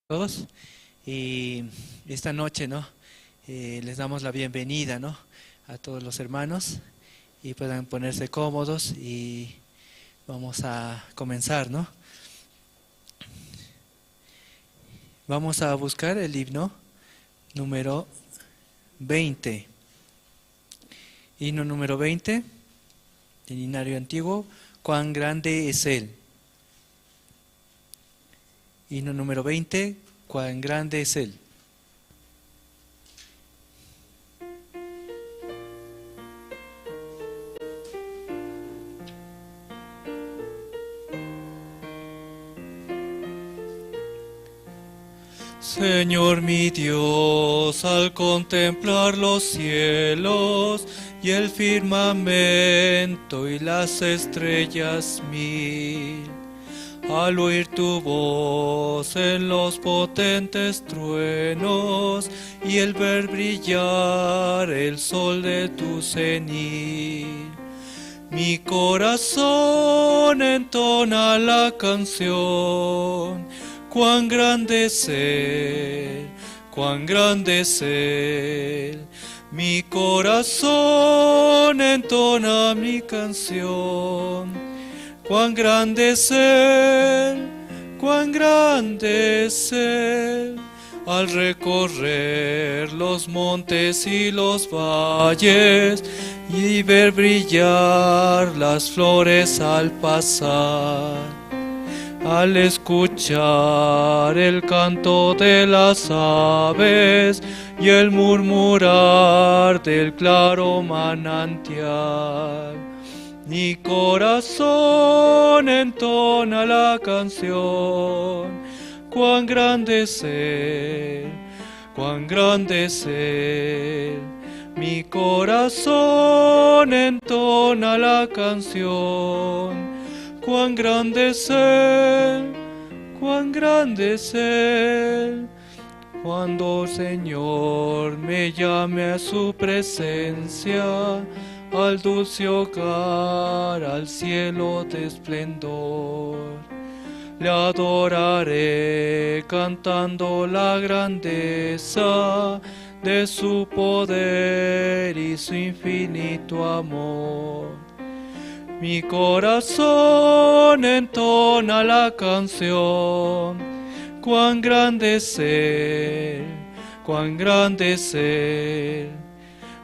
Todos y esta noche, ¿no? Les damos la bienvenida, ¿no? A todos los hermanos y puedan ponerse cómodos y vamos a comenzar, ¿no? Vamos a buscar el himno número 20. Himno número 20, del himnario antiguo, cuán grande es Él. Himno número 20, cuán grande es Él. Señor mi Dios, al contemplar los cielos y el firmamento y las estrellas mil, al oír tu voz en los potentes truenos y el ver brillar el sol de tu cenit, mi corazón entona la canción. Cuán grande es Él, cuán grande es Él. Mi corazón entona mi canción. Cuán grande es Él, cuán grande es Él. Al recorrer los montes y los valles y ver brillar las flores al pasar, al escuchar el canto de las aves y el murmurar del claro manantial, mi corazón entona la canción. Cuán grande es Él, cuán grande es Él. Mi corazón entona la canción. Cuán grande es Él, cuán grande es Él. Cuando, Señor, me llame a su presencia, al dulce hogar, al cielo de esplendor, le adoraré cantando la grandeza de su poder y su infinito amor. Mi corazón entona la canción. Cuán grande es Él, cuán grande es Él.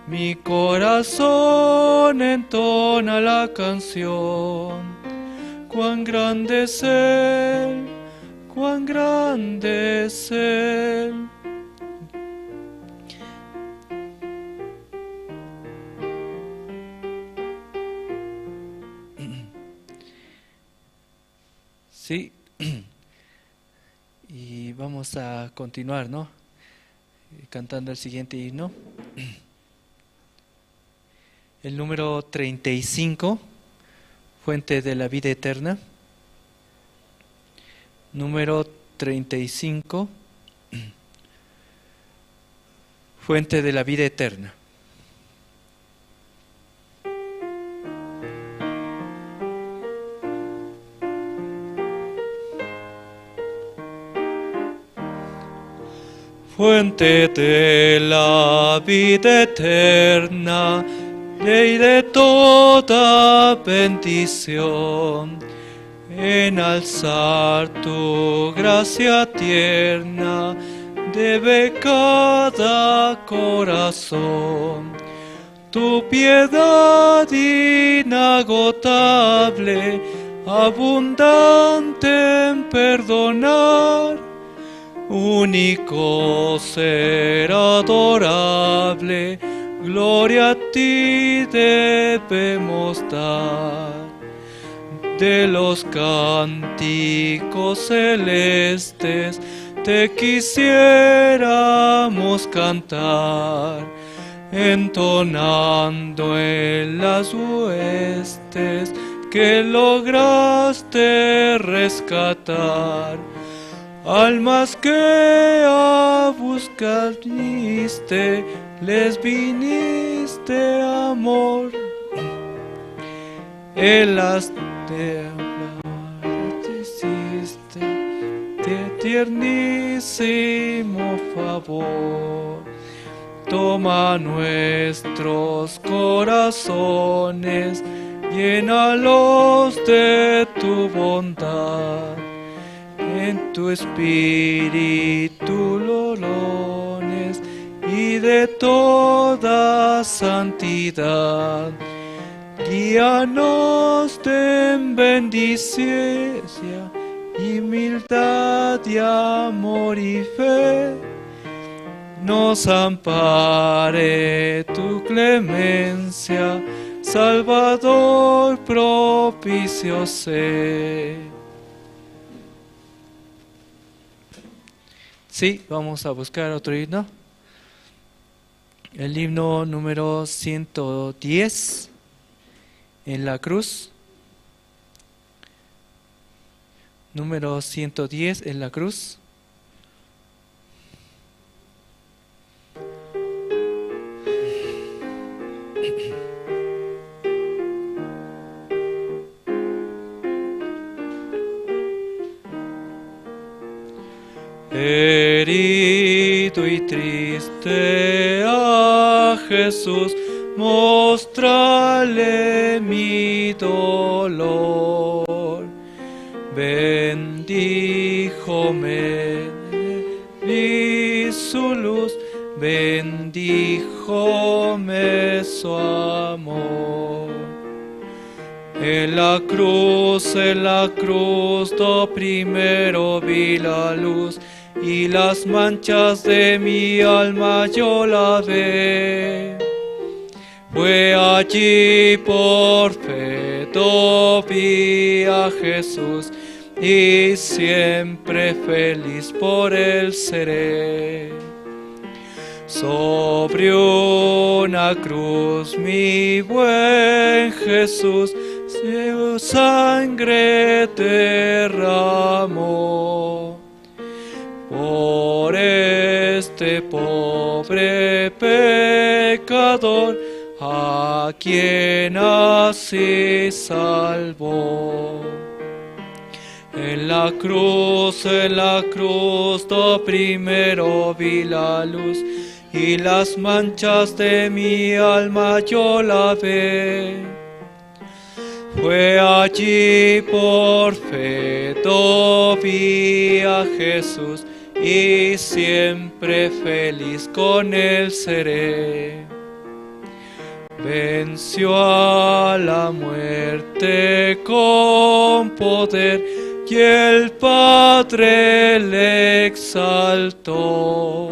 Mi corazón entona la canción. Cuán grande es Él, cuán grande es Él. Sí, y vamos a continuar, ¿no? Cantando el siguiente himno. El número 35, Fuente de la Vida Eterna. Número 35, Fuente de la Vida Eterna. Fuente de la vida eterna, Ley de toda bendición, enalzar tu gracia tierna debe cada corazón. Tu piedad inagotable, abundante en perdonar, único ser adorable, gloria a ti debemos dar. De los cánticos celestes te quisiéramos cantar, entonando en las huestes que lograste rescatar. Almas que a buscar viniste, les viniste amor. Él las te hablar, te hiciste, te tiernísimo favor. Toma nuestros corazones, llénalos de tu bondad. En tu espíritu lolones y de toda santidad. Guíanos en bendicencia, humildad y amor y fe. Nos ampare tu clemencia, Salvador propicio sé. Sí, vamos a buscar otro himno. El himno número 110, en la cruz. Número 110, en la cruz. Herido y triste a Jesús, mostrale mi dolor. Bendíjome, vi su luz, bendíjome su amor. En la cruz, do primero vi la luz, y las manchas de mi alma yo lavé. Fue allí por fe, vi a Jesús, y siempre feliz por él seré. Sobre una cruz mi buen Jesús su sangre derramó. Por este pobre pecador, a quien así salvó. En la cruz, do primero vi la luz, y las manchas de mi alma yo lavé. Fue allí por fe, vi a Jesús, y siempre feliz con él seré. Venció a la muerte con poder, y el Padre le exaltó.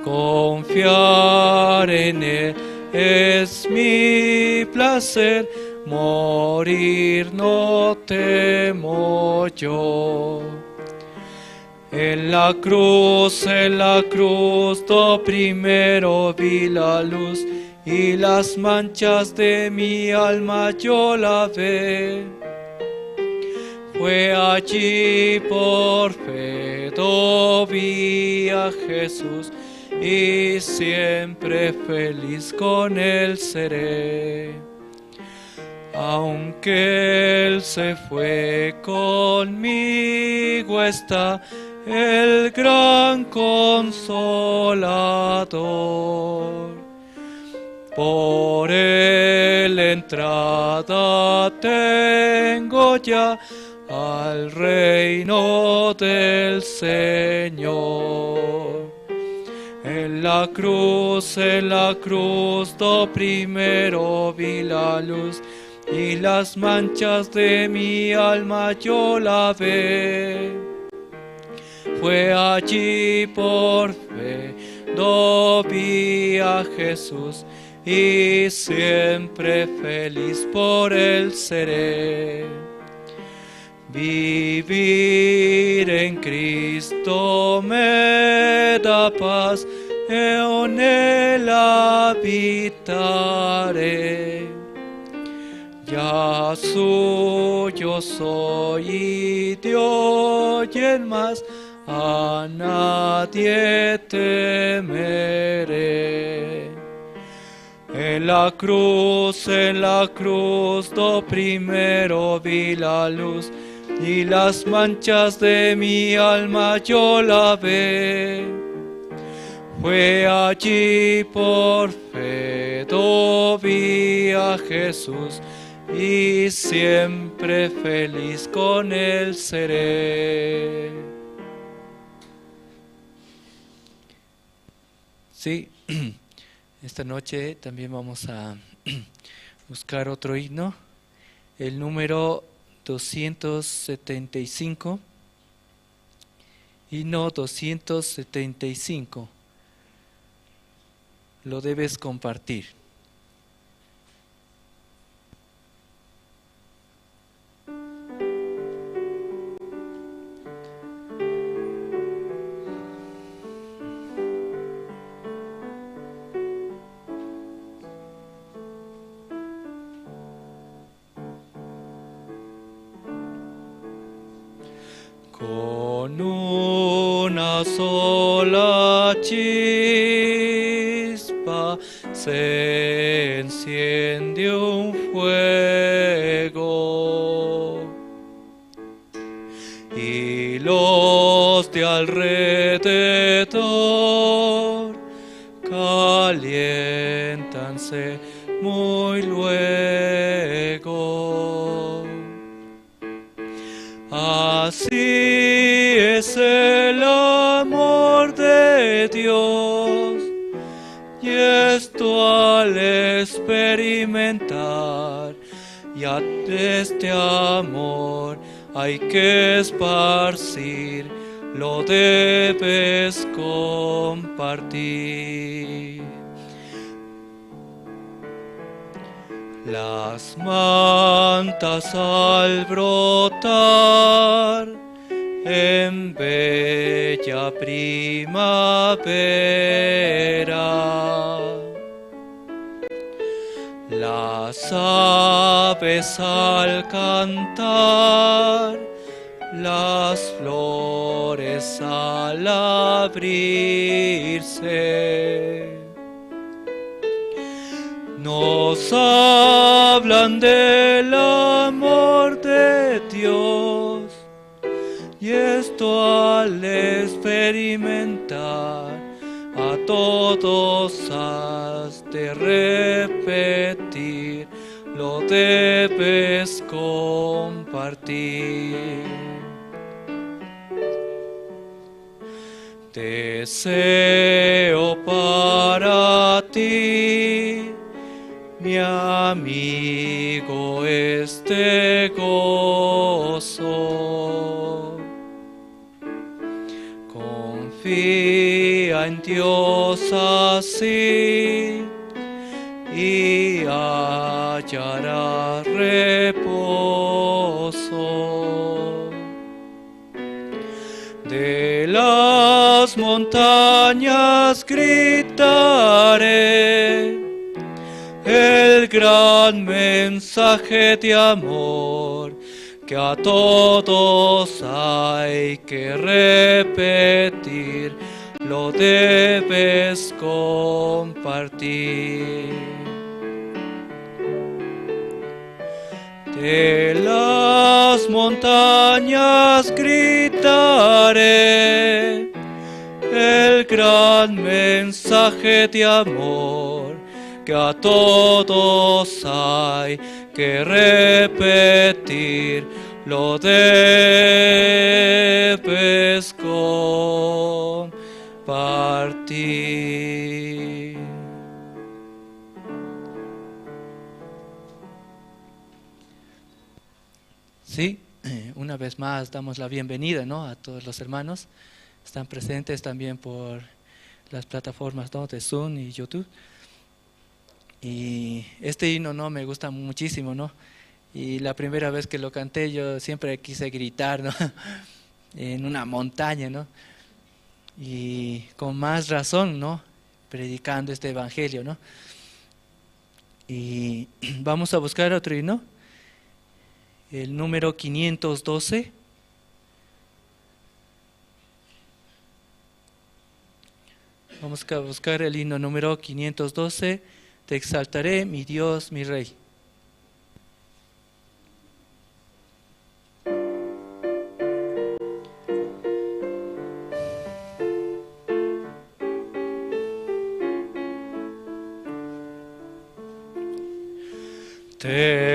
Confiar en él es mi placer, morir no temo yo. En la cruz, do primero vi la luz, y las manchas de mi alma yo lavé. Fue allí por fe, vi a Jesús, y siempre feliz con él seré. Aunque él se fue, conmigo está el gran Consolador. Por él entrada tengo ya al reino del Señor. En la cruz, do primero vi la luz, y las manchas de mi alma yo lavé. Fue allí por fe, vi a Jesús, y siempre feliz por él seré. Vivir en Cristo me da paz, en él habitaré. Ya suyo soy y de hoy en más a nadie temeré. En la cruz, do primero vi la luz, y las manchas de mi alma yo lavé. Fue allí por fe, vi a Jesús, y siempre feliz con él seré. Sí, esta noche también vamos a buscar otro himno, el número 275, himno 275, lo debes compartir. Con una sola chispa se enciende un fuego, y los de alrededor caliéntanse muy luego. Así es el amor de Dios, y esto al experimentar, ya este amor hay que esparcir, lo debes compartir. Las mantas al brotar en bella primavera, las aves al cantar, las flores al abrirse, nos hablan del amor de Dios, y esto al experimentar a todos has de repetir, lo debes compartir. Deseo para ti, mi amigo, este gozo. Confía en Dios así y hallarás reposo. De las montañas gritaré el gran mensaje de amor que a todos hay que repetir, lo debes compartir. De las montañas gritaré el gran mensaje de amor que a todos hay que repetir, lo debes compartir. Sí, una vez más damos la bienvenida, ¿no?, a todos los hermanos. Están presentes también por las plataformas, ¿no?, de Zoom y YouTube. Y este himno, ¿no?, me gusta muchísimo, ¿no? Y la primera vez que lo canté yo siempre quise gritar, ¿no? En una montaña, ¿no? Y con más razón, ¿no?, predicando este evangelio, ¿no? Y vamos a buscar otro himno, el número 512. Vamos a buscar el himno número 512. Te exaltaré, mi Dios, mi Rey.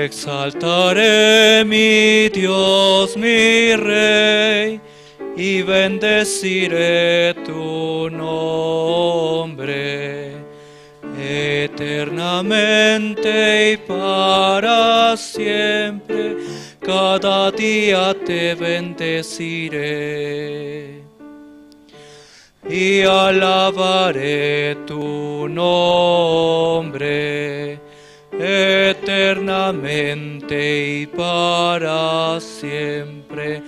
Exaltaré mi Dios, mi Rey, y bendeciré tu nombre. Eternamente y para siempre, cada día te bendeciré. Y alabaré tu nombre eternamente y para siempre.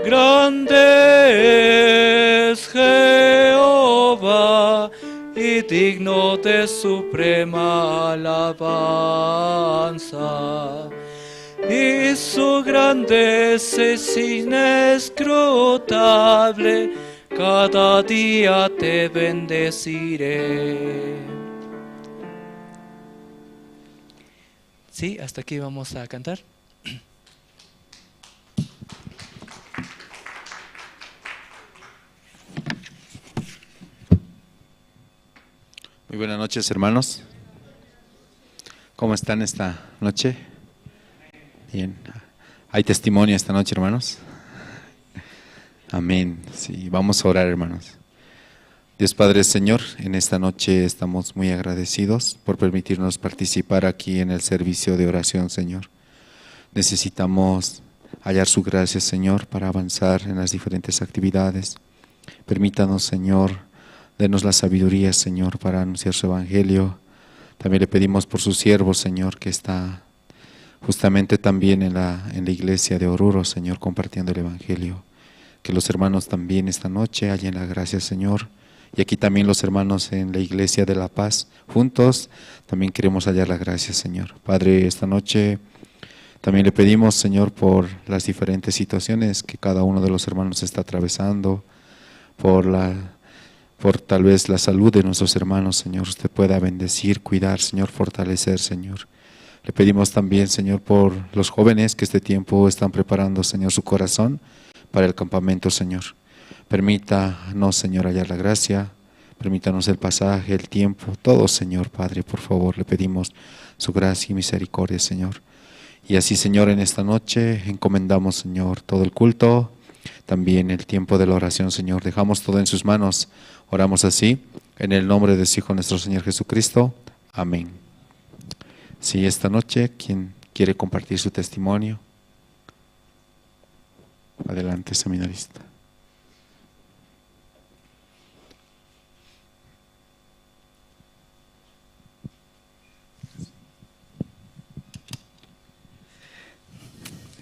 Grande es Jehová y digno de suprema alabanza. Y su grandeza es inescrutable, cada día te bendeciré. Sí, hasta aquí vamos a cantar. Muy buenas noches, hermanos. ¿Cómo están esta noche? Bien. ¿Hay testimonio esta noche, hermanos? Amén. Sí, vamos a orar, hermanos. Dios Padre, Señor, en esta noche estamos muy agradecidos por permitirnos participar aquí en el servicio de oración, Señor. Necesitamos hallar su gracia, Señor, para avanzar en las diferentes actividades. Permítanos, Señor, denos la sabiduría, Señor, para anunciar su evangelio. También le pedimos por su siervo, Señor, que está justamente también en la iglesia de Oruro, Señor, compartiendo el evangelio. Que los hermanos también esta noche hallen la gracia, Señor. Y aquí también los hermanos en la iglesia de La Paz, juntos, también queremos hallar la gracia, Señor. Padre, esta noche también le pedimos, Señor, por las diferentes situaciones que cada uno de los hermanos está atravesando, por tal vez la salud de nuestros hermanos, Señor. Usted pueda bendecir, cuidar, Señor, fortalecer, Señor. Le pedimos también, Señor, por los jóvenes que este tiempo están preparando, Señor, su corazón para el campamento, Señor. Permítanos, Señor, hallar la gracia, permítanos el pasaje, el tiempo, todo, Señor, Padre, por favor, le pedimos su gracia y misericordia, Señor. Y así, Señor, en esta noche encomendamos, Señor, todo el culto, también el tiempo de la oración, Señor. Dejamos todo en sus manos, oramos así, en el nombre de su Hijo, nuestro Señor Jesucristo. Amén. Sí, esta noche, ¿quién quiere compartir su testimonio? Adelante, seminarista.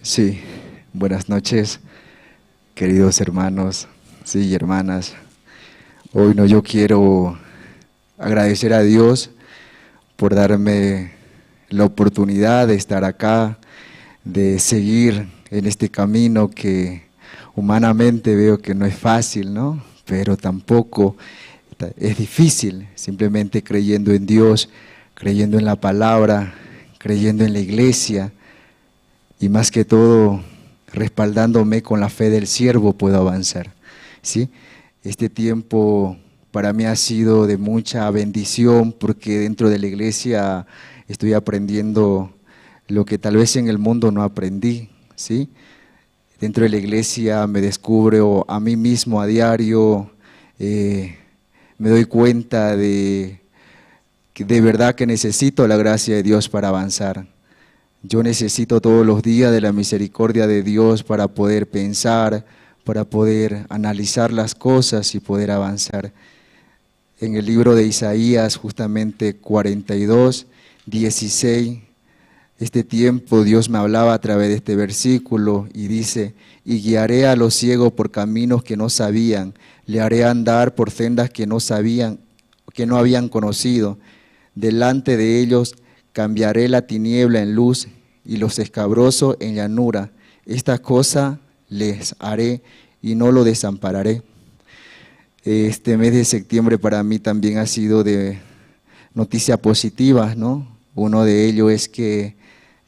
Sí, buenas noches, queridos hermanos, sí, y hermanas. Hoy yo quiero agradecer a Dios por darme la oportunidad de estar acá, de seguir en este camino que humanamente veo que no es fácil, ¿no? Pero tampoco es difícil, simplemente creyendo en Dios, creyendo en la palabra, creyendo en la iglesia, y más que todo, respaldándome con la fe del siervo, puedo avanzar, ¿sí? Este tiempo para mí ha sido de mucha bendición, porque dentro de la iglesia estoy aprendiendo lo que tal vez en el mundo no aprendí, ¿sí? Dentro de la iglesia me descubro a mí mismo a diario, me doy cuenta de verdad que necesito la gracia de Dios para avanzar. Yo necesito todos los días de la misericordia de Dios para poder pensar, para poder analizar las cosas y poder avanzar. En el libro de Isaías, justamente 42, 16, este tiempo Dios me hablaba a través de este versículo y dice: y guiaré a los ciegos por caminos que no sabían, le haré andar por sendas que no sabían, que no habían conocido. Delante de ellos cambiaré la tiniebla en luz y los escabrosos en llanura. Esta cosa les haré y no lo desampararé. Este mes de septiembre para mí también ha sido de noticias positivas, ¿no? Uno de ellos es que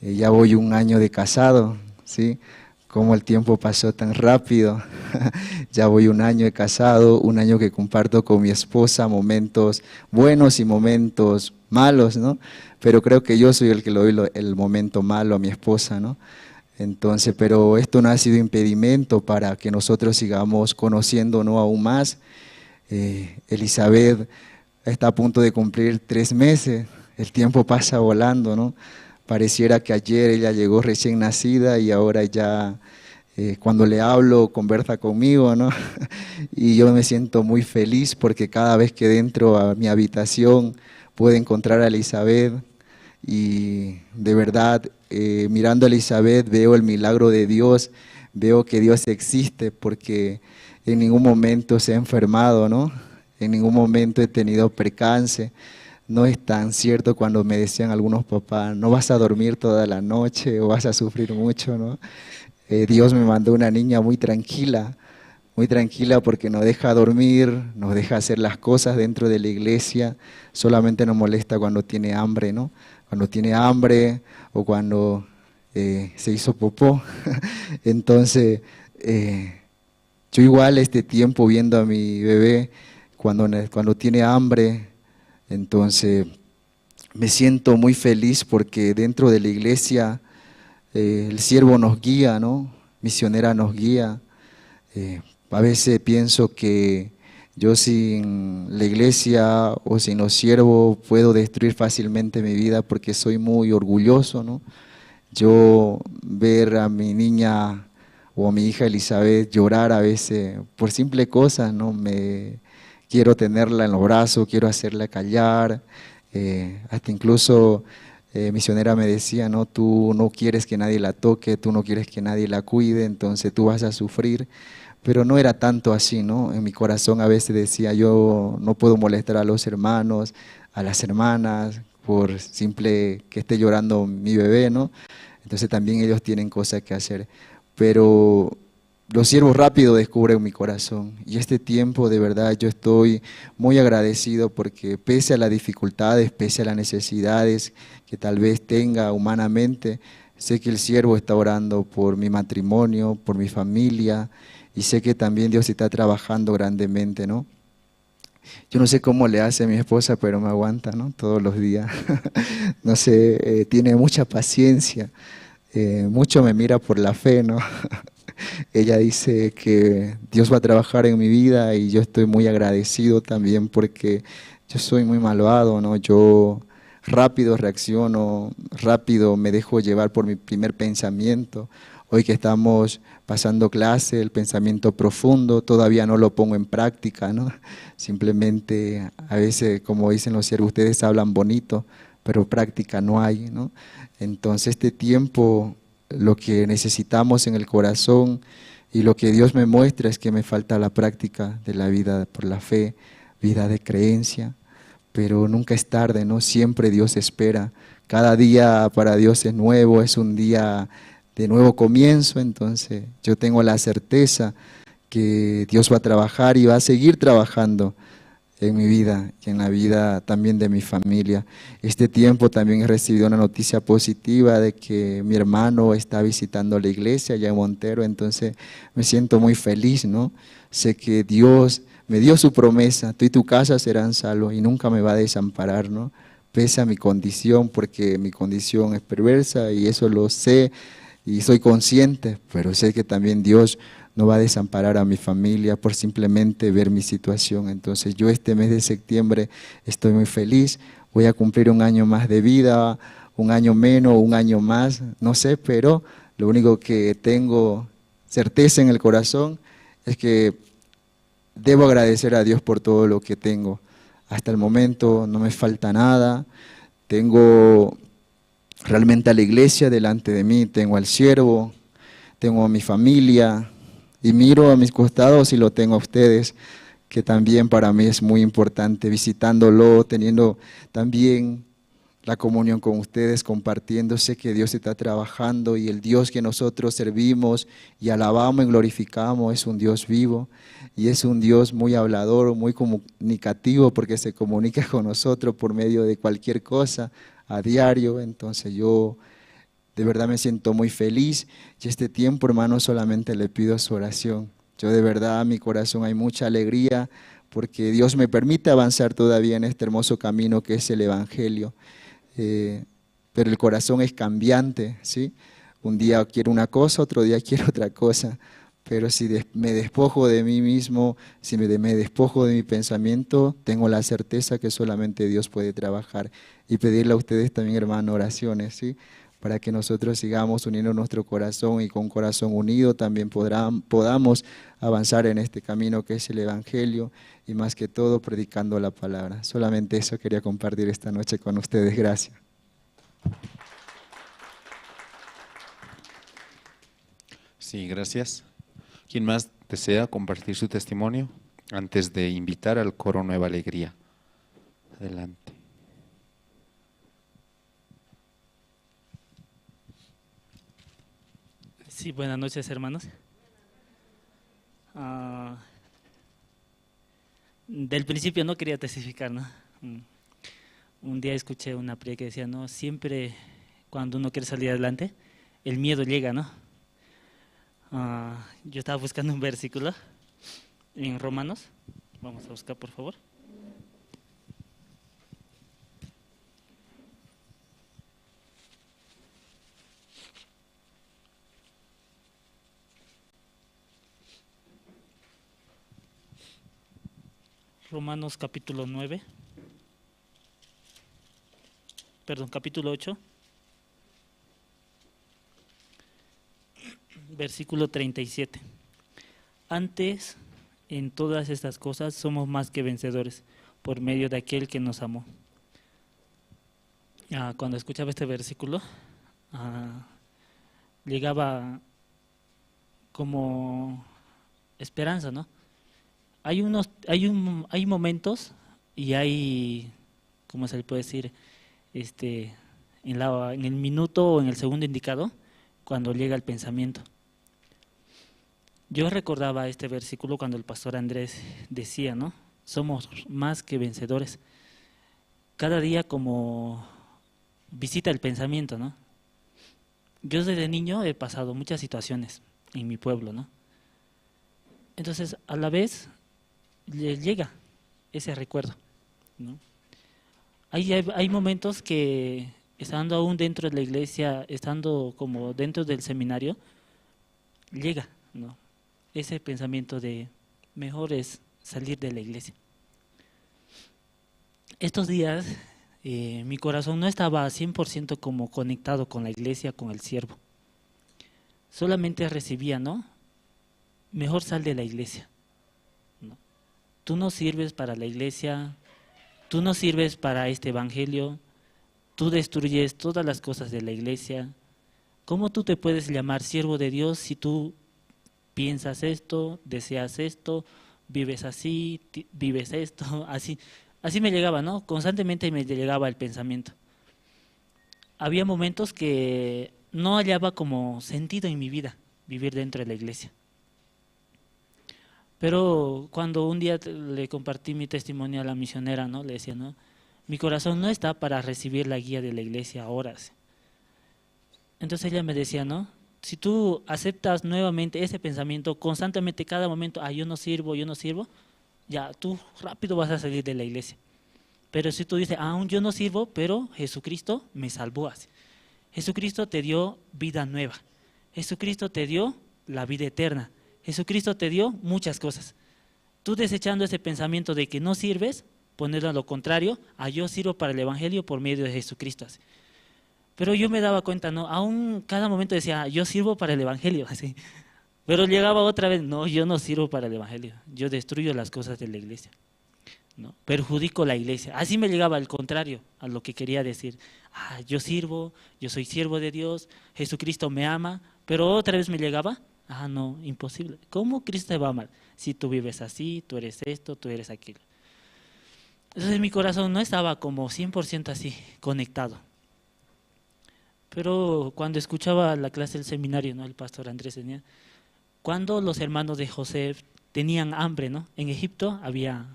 ya voy un año de casado, ¿sí? cómo el tiempo pasó tan rápido. Ya voy un año de casado, un año que comparto con mi esposa momentos buenos y momentos malos, ¿no? Pero creo que yo soy el que le doy el momento malo a mi esposa, ¿no? Entonces, pero esto no ha sido impedimento para que nosotros sigamos conociéndonos aún más. Elizabeth está a punto de cumplir 3 meses, el tiempo pasa volando, ¿no? Pareciera que ayer ella llegó recién nacida y ahora ya cuando le hablo conversa conmigo, ¿no? Y yo me siento muy feliz porque cada vez que entro a mi habitación puedo encontrar a Elizabeth y de verdad mirando a Elizabeth veo el milagro de Dios, veo que Dios existe porque en ningún momento se ha enfermado, ¿no? En ningún momento he tenido percance. No es tan cierto cuando me decían algunos papás, no vas a dormir toda la noche o vas a sufrir mucho, ¿no? Dios me mandó una niña muy tranquila porque nos deja dormir, nos deja hacer las cosas dentro de la iglesia, solamente nos molesta cuando tiene hambre, ¿no? Cuando tiene hambre o cuando se hizo popó. Entonces, yo igual este tiempo viendo a mi bebé, cuando tiene hambre, entonces me siento muy feliz porque dentro de la iglesia el siervo nos guía, ¿no? Misionera nos guía. A veces pienso que yo sin la iglesia o sin los siervos puedo destruir fácilmente mi vida porque soy muy orgulloso, ¿no? Yo ver a mi niña o a mi hija Elizabeth llorar a veces por simple cosas, ¿no? Quiero tenerla en los brazos, quiero hacerla callar, hasta incluso misionera me decía, ¿no? Tú no quieres que nadie la toque, tú no quieres que nadie la cuide, entonces tú vas a sufrir. Pero no era tanto así, ¿no? En mi corazón a veces decía, yo no puedo molestar a los hermanos, a las hermanas, por simple que esté llorando mi bebé, ¿no? Entonces también ellos tienen cosas que hacer. Pero los siervos rápido descubren mi corazón. Y este tiempo, de verdad, yo estoy muy agradecido porque pese a las dificultades, pese a las necesidades que tal vez tenga humanamente, sé que el siervo está orando por mi matrimonio, por mi familia, y sé que también Dios está trabajando grandemente, ¿no? Yo no sé cómo le hace a mi esposa, pero me aguanta, ¿no? Todos los días. No sé, tiene mucha paciencia, mucho me mira por la fe, ¿no? Ella dice que Dios va a trabajar en mi vida y yo estoy muy agradecido también porque yo soy muy malvado, ¿no? Yo rápido reacciono, rápido me dejo llevar por mi primer pensamiento. Hoy que estamos pasando clase, el pensamiento profundo, todavía no lo pongo en práctica, ¿no? Simplemente a veces, como dicen los siervos, ustedes hablan bonito, pero práctica no hay, ¿no? Entonces este tiempo, lo que necesitamos en el corazón y lo que Dios me muestra es que me falta la práctica de la vida por la fe, vida de creencia, pero nunca es tarde, ¿no? Siempre Dios espera. Cada día para Dios es nuevo, es un día de nuevo comienzo, entonces yo tengo la certeza que Dios va a trabajar y va a seguir trabajando en mi vida y en la vida también de mi familia. Este tiempo también he recibido una noticia positiva de que mi hermano está visitando la iglesia allá en Montero, entonces me siento muy feliz, ¿no? Sé que Dios me dio su promesa, tú y tu casa serán salvos y nunca me va a desamparar, ¿no? Pese a mi condición, porque mi condición es perversa y eso lo sé y soy consciente, pero sé que también Dios no va a desamparar a mi familia por simplemente ver mi situación. Entonces yo este mes de septiembre estoy muy feliz, voy a cumplir un año más de vida, un año menos, un año más, no sé, pero lo único que tengo certeza en el corazón es que debo agradecer a Dios por todo lo que tengo. Hasta el momento no me falta nada, tengo realmente a la iglesia delante de mí, tengo al siervo, tengo a mi familia y miro a mis costados y lo tengo a ustedes, que también para mí es muy importante, visitándolo, teniendo también la comunión con ustedes, compartiendo. Sé que Dios está trabajando y el Dios que nosotros servimos y alabamos y glorificamos es un Dios vivo y es un Dios muy hablador, muy comunicativo porque se comunica con nosotros por medio de cualquier cosa a diario. Entonces yo De verdad me siento muy feliz y este tiempo, hermano, solamente le pido su oración. Yo de verdad, en mi corazón hay mucha alegría porque Dios me permite avanzar todavía en este hermoso camino que es el Evangelio. Pero el corazón es cambiante, ¿sí? Un día quiero una cosa, otro día quiero otra cosa. Pero si me despojo de mí mismo, si me despojo de mi pensamiento, tengo la certeza que solamente Dios puede trabajar. Y pedirle a ustedes también, hermano, oraciones, ¿sí? Para que nosotros sigamos uniendo nuestro corazón y con corazón unido también podamos avanzar en este camino que es el Evangelio y más que todo predicando la palabra. Solamente eso quería compartir esta noche con ustedes. Gracias. Sí, gracias. ¿Quién más desea compartir su testimonio antes de invitar al coro Nueva Alegría? Adelante. Sí, buenas noches, hermanos. Del principio no quería testificar, ¿no? Un día escuché una predica que decía, no, siempre cuando uno quiere salir adelante, el miedo llega, ¿no? Yo estaba buscando un versículo en Romanos. Vamos a buscar, por favor. Romanos capítulo 9, perdón, capítulo 8, versículo 37. Antes, en todas estas cosas, somos más que vencedores por medio de aquel que nos amó. Cuando escuchaba este versículo, llegaba como esperanza, ¿no? Hay momentos y hay, ¿cómo se le puede decir? En el minuto o en el segundo indicado, cuando llega el pensamiento. Yo recordaba este versículo cuando el pastor Andrés decía, ¿no? Somos más que vencedores. Cada día como visita el pensamiento, ¿no? Yo desde niño he pasado muchas situaciones en mi pueblo, ¿no? Entonces, a la vez le llega ese recuerdo, ¿no? Hay momentos que, estando aún dentro de la iglesia, estando como dentro del seminario, llega, ¿no? Ese pensamiento de mejor es salir de la iglesia. Estos días mi corazón no estaba 100% como conectado con la iglesia, con el siervo. Solamente recibía, ¿no? Mejor sal de la iglesia, ¿no? Tú no sirves para la iglesia, tú no sirves para este evangelio, tú destruyes todas las cosas de la iglesia. ¿Cómo tú te puedes llamar siervo de Dios si tú piensas esto, deseas esto, vives así, vives esto, así? Así me llegaba, ¿no? Constantemente me llegaba el pensamiento. Había momentos que no hallaba como sentido en mi vida vivir dentro de la iglesia. Pero cuando un día le compartí mi testimonio a la misionera, ¿no? Le decía, ¿no? Mi corazón no está para recibir la guía de la iglesia ahora. Entonces ella me decía, ¿no? Si tú aceptas nuevamente ese pensamiento, constantemente, cada momento, yo no sirvo, ya tú rápido vas a salir de la iglesia. Pero si tú dices, aún yo no sirvo, pero Jesucristo me salvó así. Jesucristo te dio vida nueva. Jesucristo te dio la vida eterna. Jesucristo te dio muchas cosas. Tú desechando ese pensamiento de que no sirves, ponerlo a lo contrario, yo sirvo para el evangelio por medio de Jesucristo. Así. Pero yo me daba cuenta, ¿no? Aún cada momento decía, yo sirvo para el evangelio, así. Pero llegaba otra vez, no, yo no sirvo para el evangelio, yo destruyo las cosas de la iglesia, ¿no? Perjudico la iglesia. Así me llegaba al contrario a lo que quería decir. Yo sirvo, yo soy siervo de Dios, Jesucristo me ama, pero otra vez me llegaba, no, imposible. ¿Cómo Cristo te va a amar? Si tú vives así, tú eres esto, tú eres aquello. Entonces mi corazón no estaba como 100% así, conectado. Pero cuando escuchaba la clase del seminario, ¿no? El pastor Andrés tenía, cuando los hermanos de José tenían hambre, ¿no? En Egipto había,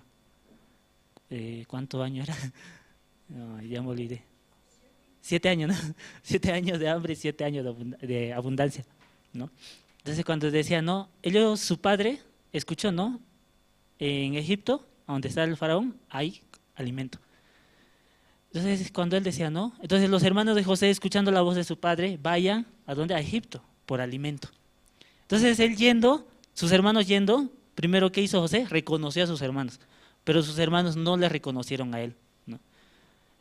¿cuánto año era? No, ya me olvidé. 7 años, ¿no? 7 años de hambre y 7 años de abundancia, ¿no? Entonces cuando decía, no, su padre escuchó, ¿no? En Egipto, donde está el faraón, hay alimento. Entonces cuando él decía, no, entonces los hermanos de José, escuchando la voz de su padre, vayan, ¿a dónde? A Egipto, por alimento. Entonces él yendo, sus hermanos yendo, primero ¿qué hizo José? Reconoció a sus hermanos, pero sus hermanos no le reconocieron a él, ¿no?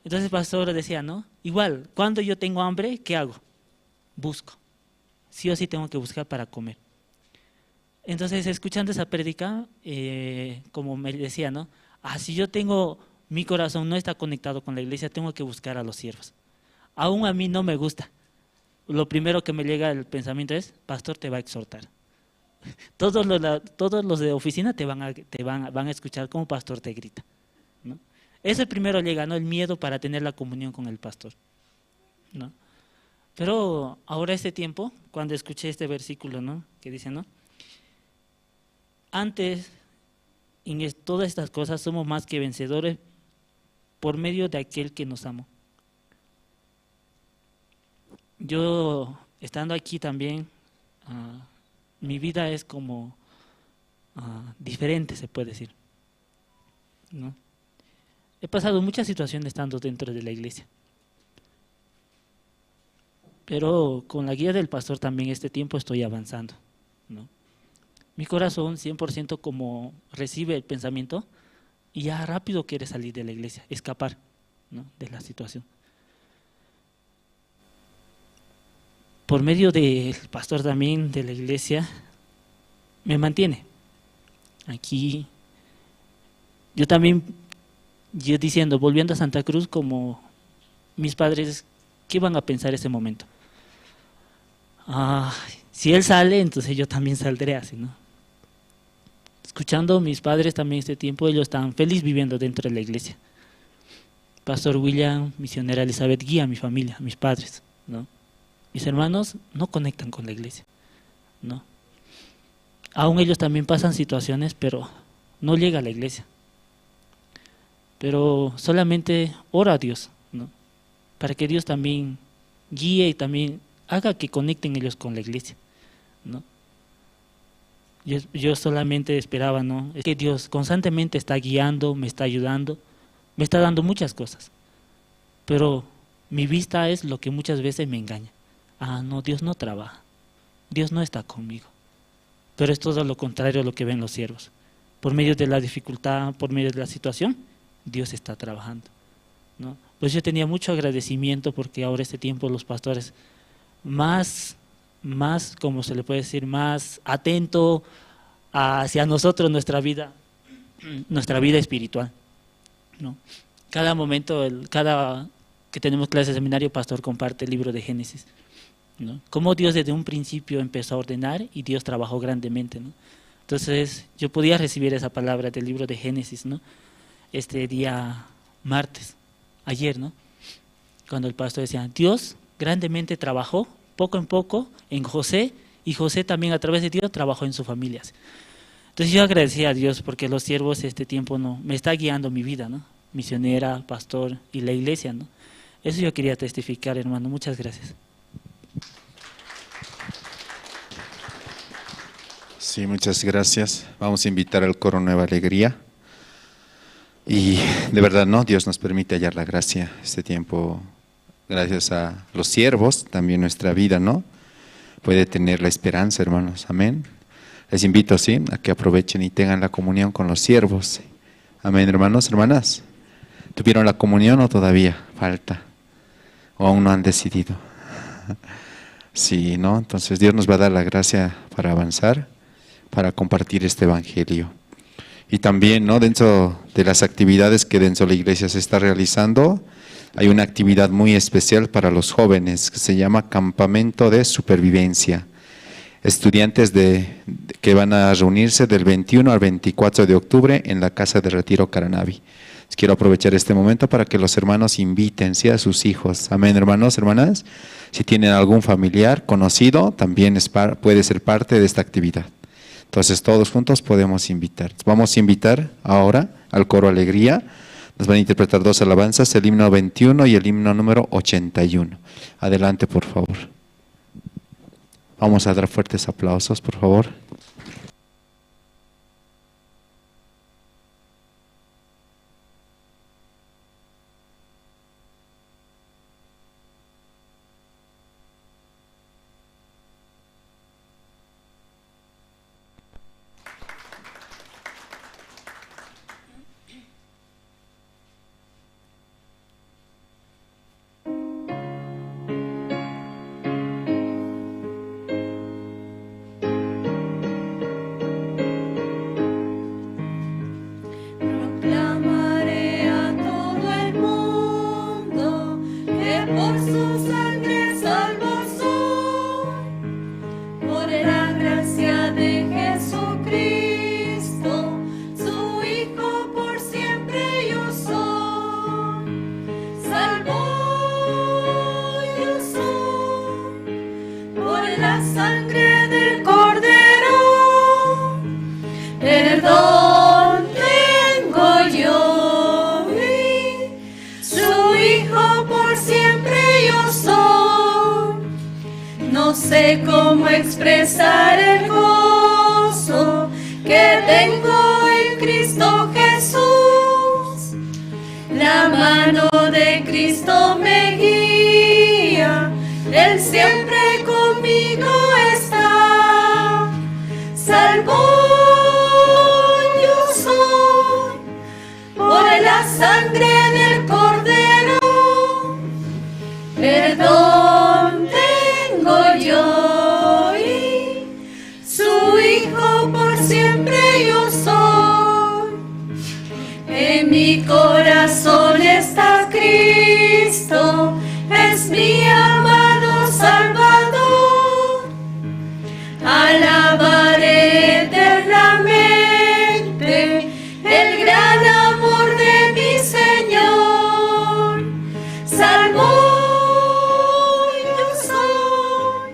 Entonces el pastor decía, ¿no? Igual, cuando yo tengo hambre, ¿qué hago? Busco. Sí o sí tengo que buscar para comer. Entonces, escuchando esa prédica, como me decía, ¿no? Si yo tengo, mi corazón no está conectado con la iglesia, tengo que buscar a los siervos. Aún a mí no me gusta. Lo primero que me llega al pensamiento es, pastor te va a exhortar. Todos los de oficina van a escuchar cómo pastor te grita, ¿no? Ese primero llega, ¿no? El miedo para tener la comunión con el pastor, ¿no? Pero ahora este tiempo, cuando escuché este versículo, ¿no? Que dice, ¿no? Antes, en todas estas cosas somos más que vencedores por medio de aquel que nos amó. Yo, estando aquí también, mi vida es como diferente, se puede decir, ¿no? He pasado muchas situaciones estando dentro de la iglesia. Pero con la guía del pastor también este tiempo estoy avanzando, ¿no? Mi corazón 100% como recibe el pensamiento y ya rápido quiere salir de la iglesia, escapar, ¿no? De la situación. Por medio del pastor también de la iglesia me mantiene. Aquí yo también, yo diciendo, volviendo a Santa Cruz, como mis padres, ¿qué van a pensar ese momento? Si él sale, entonces yo también saldré así, ¿no? Escuchando a mis padres también este tiempo, ellos estaban felices viviendo dentro de la iglesia. Pastor William, misionera Elizabeth, guía a mi familia, a mis padres, ¿no? Mis hermanos no conectan con la iglesia, ¿no? Aún ellos también pasan situaciones, pero no llega a la iglesia. Pero solamente ora a Dios, ¿no? Para que Dios también guíe y también haga que conecten ellos con la iglesia, ¿no? Yo solamente esperaba, ¿no? Es que Dios constantemente está guiando, me está ayudando, me está dando muchas cosas. Pero mi vista es lo que muchas veces me engaña. No, Dios no trabaja, Dios no está conmigo. Pero es todo lo contrario a lo que ven los siervos. Por medio de la dificultad, por medio de la situación, Dios está trabajando, ¿no? Pues yo tenía mucho agradecimiento porque ahora este tiempo los pastores más, como se le puede decir, más atento hacia nosotros, nuestra vida espiritual, ¿no? Cada momento, cada que tenemos clases de seminario, pastor comparte el libro de Génesis, ¿no? Cómo Dios desde un principio empezó a ordenar y Dios trabajó grandemente, ¿no? Entonces yo podía recibir esa palabra del libro de Génesis, ¿no? Este día martes, ayer, ¿no? Cuando el pastor decía, Dios grandemente trabajó poco en poco en José, y José también a través de Dios trabajó en sus familias. Entonces yo agradecía a Dios porque los siervos este tiempo no me está guiando mi vida, ¿no? Misionera, pastor y la iglesia, ¿no? Eso yo quería testificar, hermano. Muchas gracias. Sí, muchas gracias. Vamos a invitar al coro Nueva Alegría. Y de verdad, ¿no? Dios nos permite hallar la gracia este tiempo. Gracias a los siervos, también nuestra vida, ¿no? Puede tener la esperanza, hermanos. Amén. Les invito, sí, a que aprovechen y tengan la comunión con los siervos. Amén, hermanos, hermanas. ¿Tuvieron la comunión o todavía falta? ¿O aún no han decidido? Sí, ¿no? Entonces Dios nos va a dar la gracia para avanzar, para compartir este evangelio. Y también, ¿no? Dentro de las actividades que dentro de la iglesia se está realizando, hay una actividad muy especial para los jóvenes que se llama Campamento de Supervivencia. Estudiantes que van a reunirse del 21 al 24 de octubre en la Casa de Retiro Caranavi. Quiero aprovechar este momento para que los hermanos inviten, ¿sí?, a sus hijos. Amén, hermanos, hermanas. Si tienen algún familiar conocido, también puede ser parte de esta actividad. Entonces todos juntos podemos invitar. Vamos a invitar ahora al coro Alegría. Nos van a interpretar 2 alabanzas, el himno 21 y el himno número 81. Adelante, por favor. Vamos a dar fuertes aplausos, por favor. Proclamaré a todo el mundo que por su sangre salvo soy, por la gracia de Jesucristo, su Hijo por siempre yo soy, salvo yo soy, por la sangre del Cordero, perdón tengo yo, y su Hijo por siempre yo soy. No sé cómo expresar el gozo que tengo en Cristo Jesús. La mano de Cristo me guía, Él siempre conmigo está. Salvo yo soy, por la sangre del Cordero, perdón tengo yo, y su Hijo por siempre yo soy. En mi corazón está Cristo, es mi amado Salvador. Alabaré eternamente el gran amor de mi Señor. Salvo yo soy,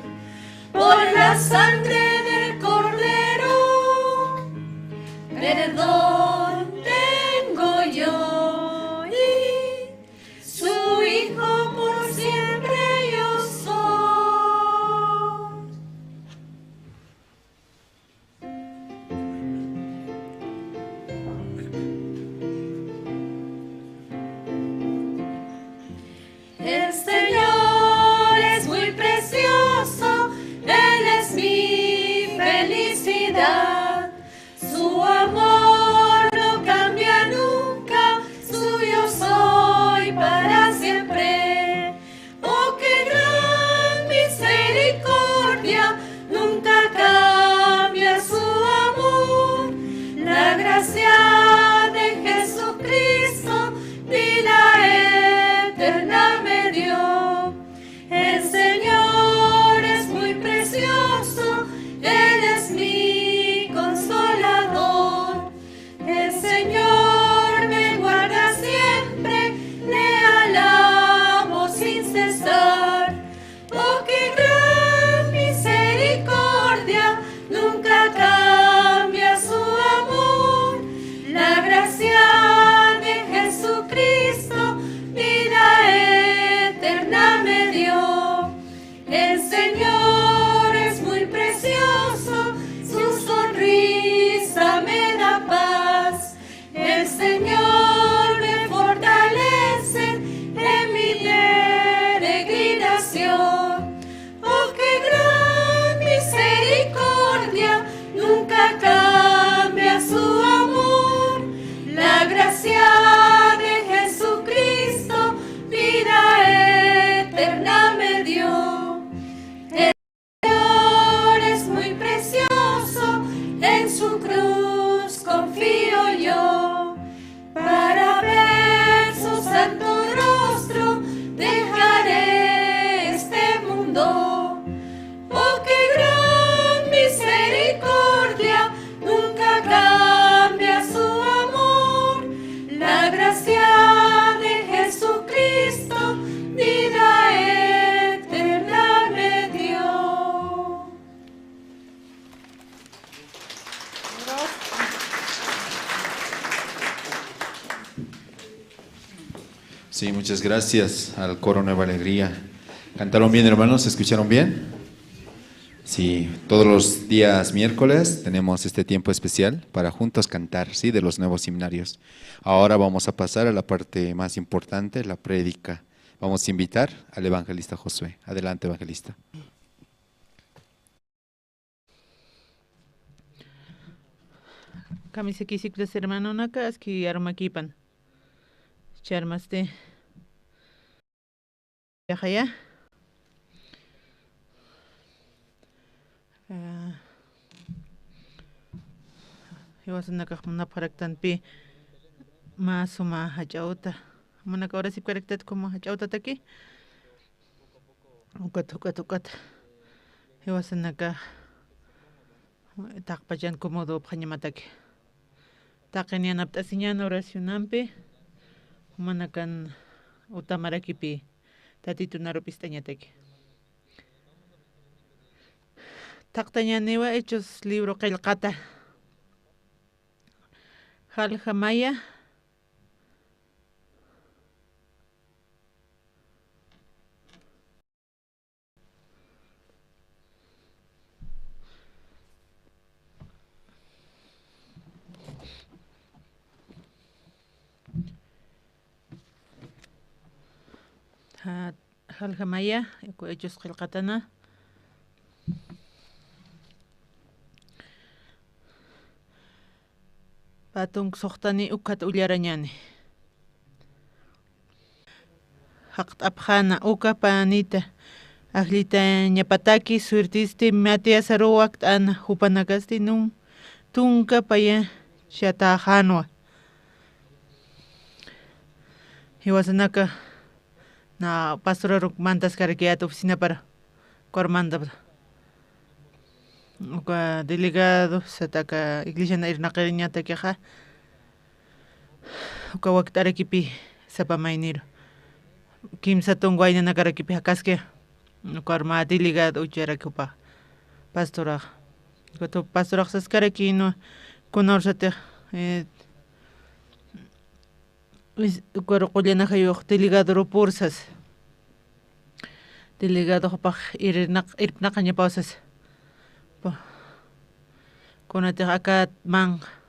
por la sangre del Cordero, perdón tengo yo, y su Hijo por siempre yo soy. El Señor es muy precioso, Él es mi Sí, muchas gracias al coro Nueva Alegría. ¿Cantaron bien, hermanos? ¿Escucharon bien? Sí, todos los días miércoles tenemos este tiempo especial para juntos cantar, ¿sí? De los nuevos seminarios. Ahora vamos a pasar a la parte más importante, la prédica. Vamos a invitar al evangelista Josué. Adelante, evangelista. Kamisekisiktas hermano nakas ki armakipan. Charmaste. Yahaya. Iwasan nakak manaparaktan pi masuma hachauta. Manaka ahora sí karaktat como hachauta taki. Ukat. Iwasan nakak takpajan komodo phanyamataki. Taqinian aptasiñan oracionampi. Manakan utamarakipi tatitu narupistañataki. Taqtañaniwa hechos libro qillqata. Jaljamaya. Jaljamaya, hechos qillqatana. Patung soqtani ukat ullarañani. Haqt'apjana uka panita. Aglita ñapataki suertisti Matías Aruwak t'ana hupanakasti nun tunka paya shatajanwa. Hiwasanaka na pastoraruk mantas karakiata oficina para kormanda. Uka delegado sataka iglesia na irnaqiriñata kiqa. Uka waktarakipi sapamayniro. Kimsa tungwayna nakarakipi hakaske. Uka arma delegado ucharakupa pastoraq. Uka pastoraq saskarakino kunarsate uka ruqullanajayuq delegado rupursas. Delegado hapaq irpnaqaña pausas. Kunatiq akat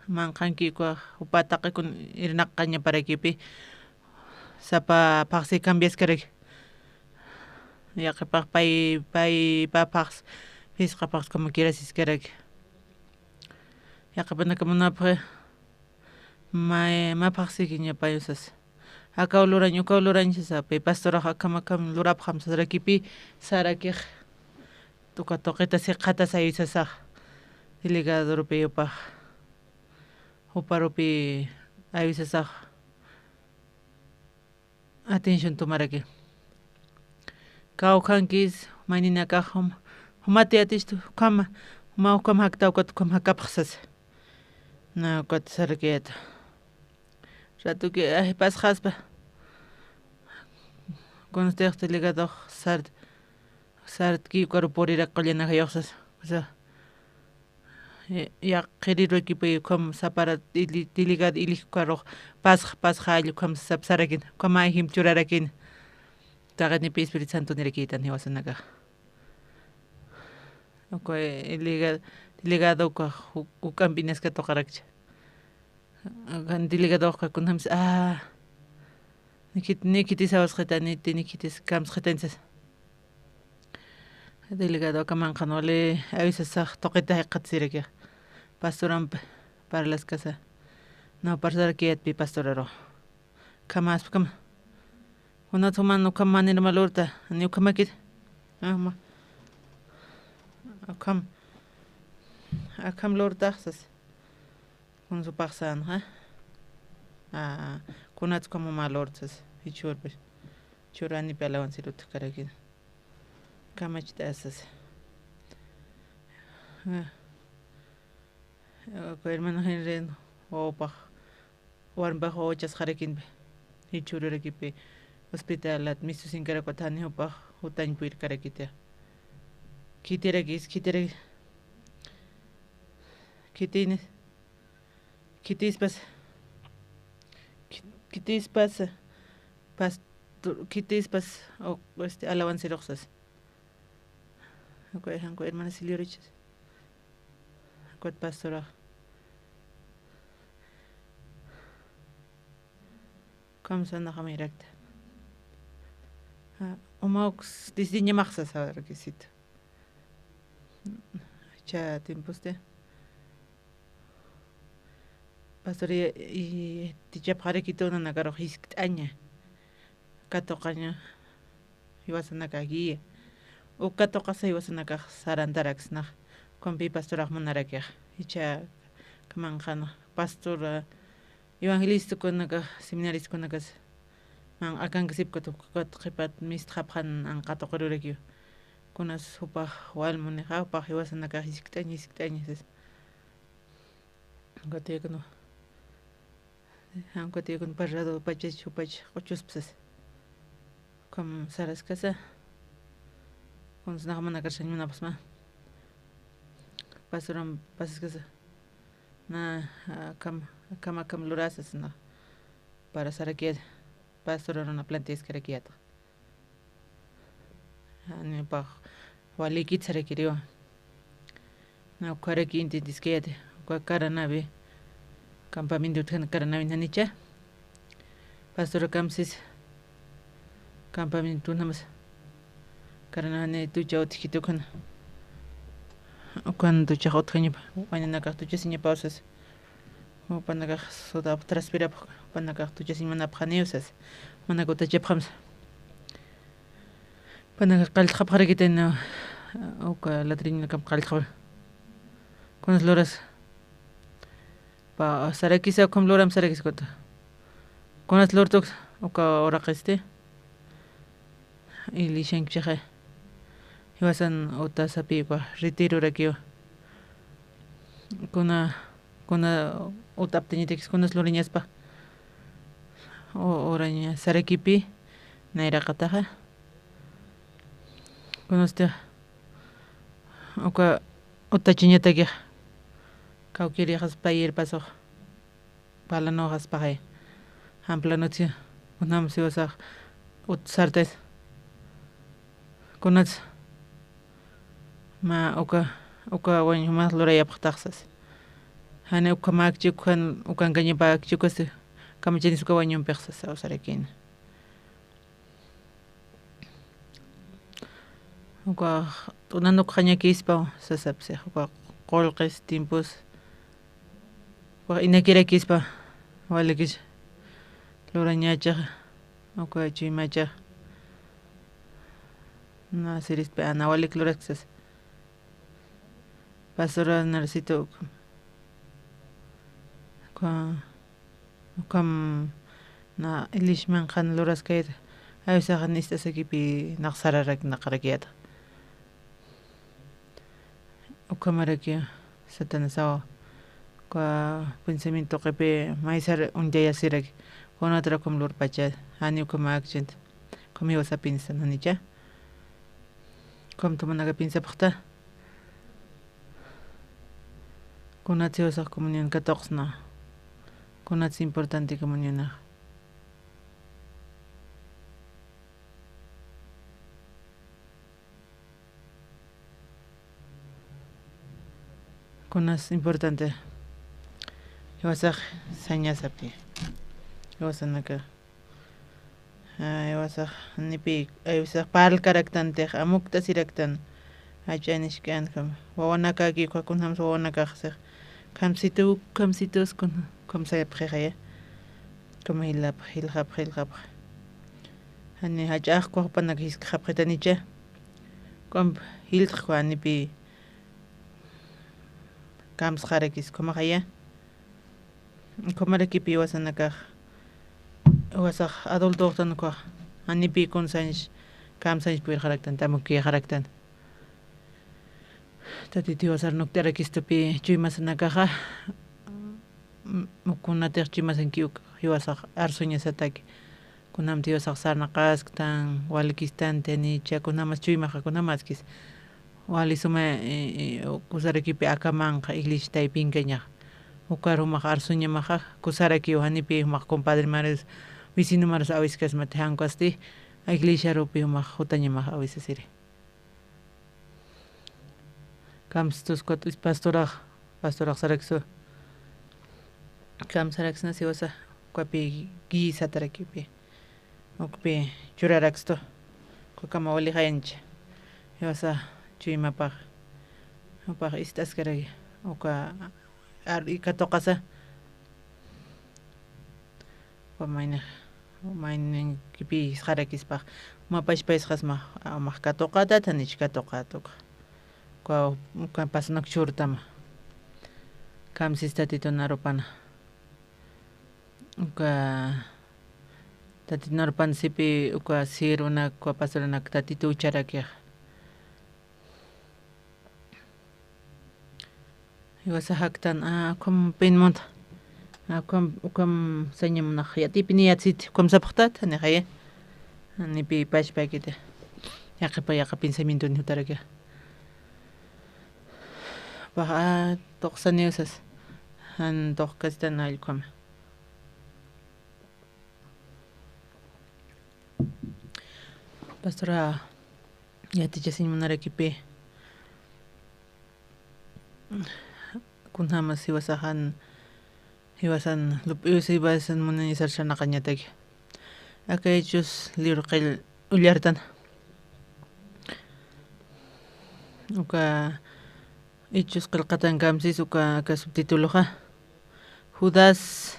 manqanki uka upataqi kun irnaqaña parakipi sapa paqsi cambiaskaraki. Yaqipaq pay papaqs pisqapaqs como quieras iskaraki. Yaqipanaka munapaq mapaqsiki ñapayusas. Akauluraña sapi pastoraqa akamakam lurapaqam sarakipi sarakiq tuka toqita siqata sayusasaq delegado rupi upaq uparupi awisasaq atención tomaraki. Kawqankis mayninakaq humati atishtu kama ukam haktawkata ukam hakapaqsas. Na ukata sarakiyata. Ratuki pasqaspa kunastiq delegado sartki uka rupuriraq qullanajayuqsas. Ya qiriru equipo ukam sapara delegado ilikkaruq pasqa allu ukam sapsarakin ukama him churarakin. Taqanipi Espíritu Santo nirakita niwasanaka. Uka delegado ukam pinaska toqarakcha. Kan delegado kunhamis nikitis awasqita nikitis kamsqitansas. Delegado kamanqanwale awisasaq toqita hiqqatsiraki. Pastorampa para las casas. No parsarkiyatpi pastoraro. Kamas kama. Una tomando kamanir malurta ni ukamakit. Akam lortaxas. Con su paxan, kunats como malortas y churpes. Churani pelawan sirut karakin. Kamachtasas. Hermano Henry opa warmbajo ochas jarakin y chururakipi hospital at misu sin karakotani opa utan puir karakita. Kitiragis kitispas quitispas o alabanza roxas. Acué hanco hermana Silioriches. Acué pastora. Kamsana hamirakta. Omaux diseña maxas ahora que cito. Cha timposte. Pastori y ticha pare quito na nagaro hisktaña. Kato caña. Iwasana kagi. O kato casa iwasana ka sarandarax na. Compi pastora monarakia. Icha kamanjano. Pastor evangelista con naga seminarista con nagas. Man akan kisip ko qipat mistqaphan an qatoqrurekyu kunas upah walmuni qapah iwasana ka hisktañis gotekno han gotekno parrado pachas chupach ochuspsas comme saras casa kunas naqmana karshanyuna pasma pasaram pasas casa na kam lurasas na para sarakied pastor era una planta escaraquiata. Ani pa walikit sarekirio. Na karaki inti diskete. Kwa karanabe. Campamento tan karanabe nanicha. Pastor kamsis. Campamento namas. Karanane tu jauh tikito kan. Kan tu jauh tanya. Wanya nakak tu jasinya pausas. Panagak soda transpira panagak tu jasin mana phaneusas mana gota jephams panagak qal khapkhare kiten oka latrin kam qal khab konas loras pa sarakisa kom loram sarakis kota konas lortok oka oraqiste ili shank chahe iwasan ota sapi pa retiro rakio kuna utap teñitex kunas loriñas pa oraña sarakipi naira qataja kunaste oka utachiñataki kaukiri has pair paso palano has paje amplanotia unam siwasa utsartes kunas ma oka wañ mas loraya paqtaxas Hane ukamak chikuan ukanganya pak chikus kamachani suka wañun pexsas o sarakin. Uka tunanok kanya kispa sasapse uka qolqis tiempos uka inakira kispa walikis lorañacha uka chimacha na sirispe ana walik loraxas pastora narcito kam na ilishman khan loras kayda ayusa khan istasakipi naqsararak naqarakiata ukamarakia satanasawa kwa pensamiento qepe maisar undaya sirak konatra kom lor pacha ani ukamakchent komi wasa pinsa nanicha kom tumanaga pinsa paqta konatiosa comunión katoqsna Conats importante comunión. Conats importante. Iwasaq sañasapi. Iwasanaka. Iwasaq nipi iwasaq pal karaktante amukta siraktan. Achanishkan kam. Wawanaka ki kwakunham wawanaka khasaq. Kamsitos kun comme ça après comme il a hani hajaq ko panak his khapretaniche comme il khwani bi kam scharekis comme haya comme le kipi wasanaka wasakh adulto tan ko hani bi kon sanj kam sanj bir kharaktan tamuki kharaktan tatiti wasar noktera kistopi chuimasanaka mukuna terchimas en kiuk iwasaq arsuñas ataki kunam tiwasaq sarnaqastan walikistan teni chakunamas chuymaqa kunamaskis wali suma kusarakipi akamanqa iglistay pinkañaq ukarumaq arsuñamaqa kusaraki hanipi maq compadre mares vecino maros awiskas mate hankwasti iglesia rupi umaq hutañamaq awisasiri kamstus kuatis pastoraq saraksu kam saraksna siwasa kuapi gisatarakipi ukpi churaraksto kukama walihayancha iwasa chuymapaq upaq istaskaraki uka ikatoqasa maynin kipi qarakispa mapashpaysqasma amaq katoqata thanich katoqatuqa uka pasanak churtama kamsis tatito narupana uka tatito narupana sipi uka siruna kua pasaranak tatito ucharakiq iwasa haktan kum pinmonta ukam sañamunaq yatipi niyatziti ukamsapaqta thani qaya nipi pashpakita yaqa pensamiento ni hutaraki baja toqsani usas han toqkastan allqama pastora yatichasimunarakipi kunhamas iwasan lup'iyus iwasan munañisar shanaqañataki akaychus libro qil ullartana uka ichus qillqatan kamsis uka subtituloqa Judas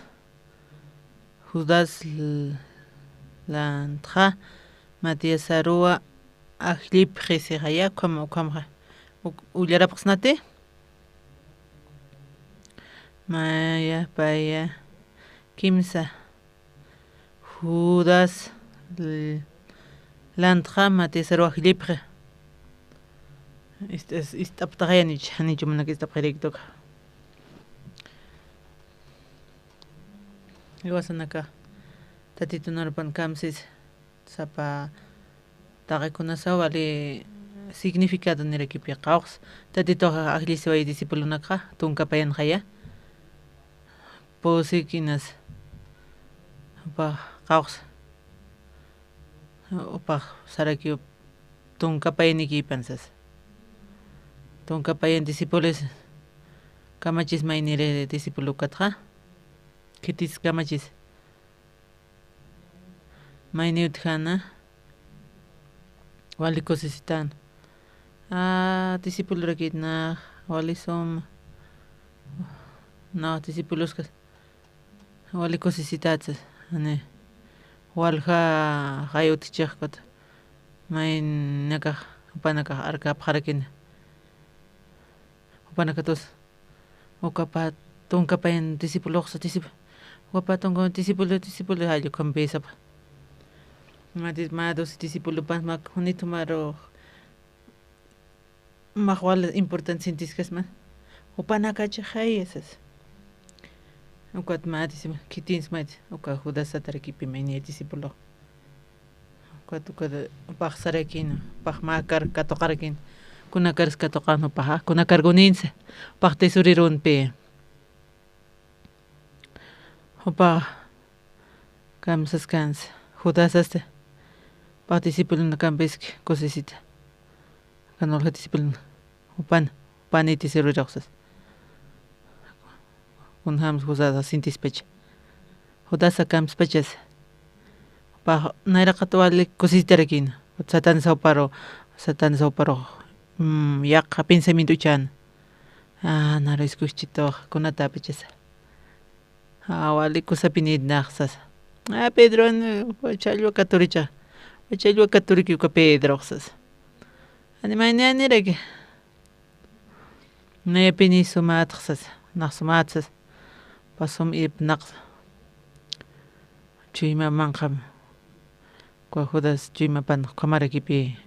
lantqa Matías Sarua ajllip qisiqaya ukamqa ullarapaqsnati Maya paya kimsa Judas lantqa Matías Sarua ajllipqa istaptaqayanich hanichu mana istapqariktuqa iwasanaka tatito narupan kamsis sapa taqakunasa wali significado nirakipi qawqs tatitoqa ajllisiway discipulonaqa tunkapayanqaya posikinas upaq qawqs upaq saraki tunkapayanikipansas tunkapayan discípulos kamachis maynire discípulo katqa kitis kamachis mayniut hana wali kosisitan discípulo rakitna wali som no discípulos kas wali kosisitatsas ane walha hayutichaqkata maynakaq upanakaq arqapqarakina upanakatus ukapa tunkapayan discípuloqsa wapa tunka discípulo hallu kampesapa mados discípulo pasmak hunito maro mahwal importante sintiskasma upanakacha hayesas ukat madis kitins mad uka Judas satarakipi mayni discípulo ukat paxsarakin paxmakar katoqarakin kunakaris katoqano paha kunakarguninsa paqtesurirunpi upa kamsas kans Judas hasta participó en la campeski cosecita ganó el disciplina upaniti se roxas un hams Judas sintispech Judas kams pechas pa naira katwali cosita rekin satan sauparo yak pensamiento chan naro escuchito kunata pechas wali kusapinid naxas Pedro chalwa katuricha chalwa katuriki ka Pedro xas ani mañana rek ne pini sumatxas naxsumatsas pasum ibnaq chima manqam ko Judas chima pan kamarakipi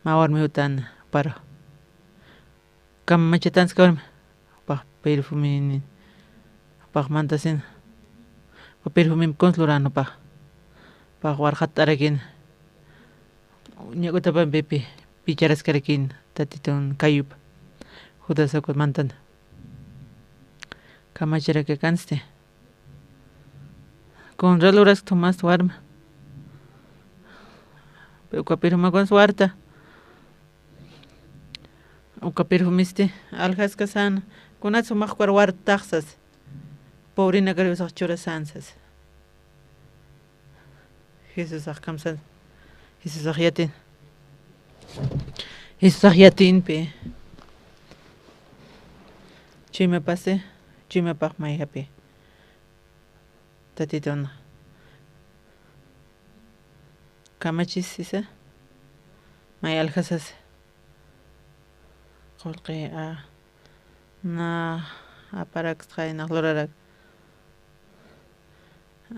mawar miutan para kam machetans kam pa perfume pa mantasin pa perfume konslurano pa warhat arakin nyagota pa bepi picharas karakin tatiton kayup Judas ako mantan kamachira ke kanste con raluras Tomás warma uka pirma con suarta uka pirmiste aljas kasana kunat sumaq war taxas pobrina garibas chura sansas Jesus kamsan Jesus yatin Jesus yatin pe chime pase chime pak mai happy tatitona kamachis isa may alhasas qolqi na aparak tqayna lorarak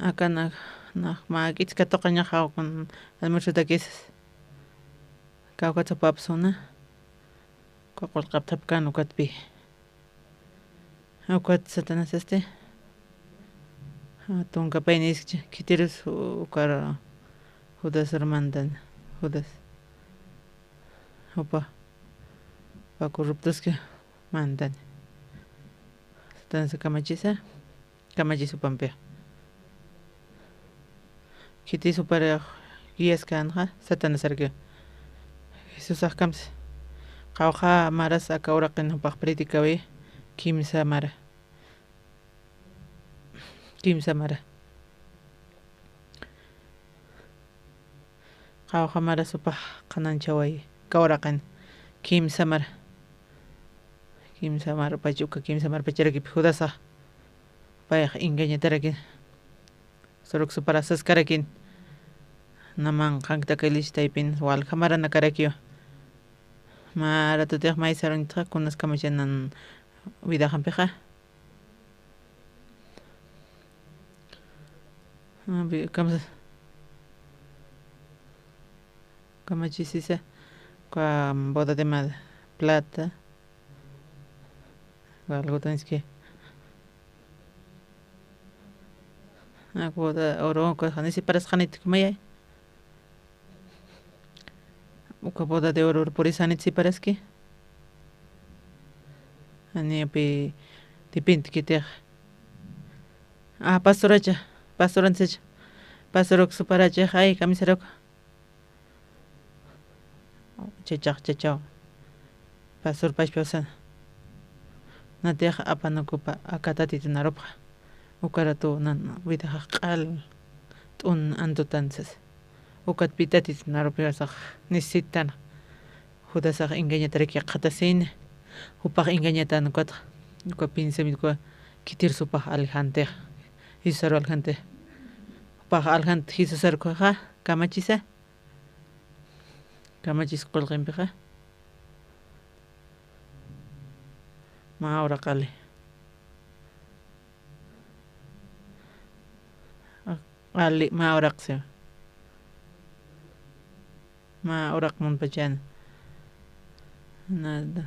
akana na magit katoqaña hawkun almuerzo takisas kawkata papsuna qolqaptapkan ukatpi ukat satanas tunka paynis kitiris ukar Judas hermandan Judas opa corruptos que mandan satanas kamachisa kamachisu pampea kiti super guías kanja satanas arque Jesus akams qawqa maras akawraqin paq pritika we kimsa mara qawqa mara supaq qananchaway kawraqin kimsa mara pachuca kimsa mara pacharakipi Judasqa payqa engañatarakin suruk suparasas karakin naman qanqta kalistaypin walqa marana karakiwa mara tutiaq maysaruntqa kunas kamachanan vidahanpiqa kamachisisa kwa boda de plata algo tienes que boda oro kwa hanisi paras hanit kumaya uka boda de oro por eso hanit si paras que ani api dipint que pastoransecha pastorok suparacha hay kamisarok chachao pastor pashpiosan nateja apanakupa akatatitunarupqa ukarato nan widaja q'al t'un antutanzas ukat pitatitunarupyasaq nisitana Judasaq engañatariki qatasina upaq engañatana ukatqa uka pinsamikuqa kitirsupaq aljanteja Jesusaro aljante upaq aljante Jesusarkuqa kamachisa kamachis qolqinpiqa ma ahora qali ali ma ahora qse ma ahora munpachan nada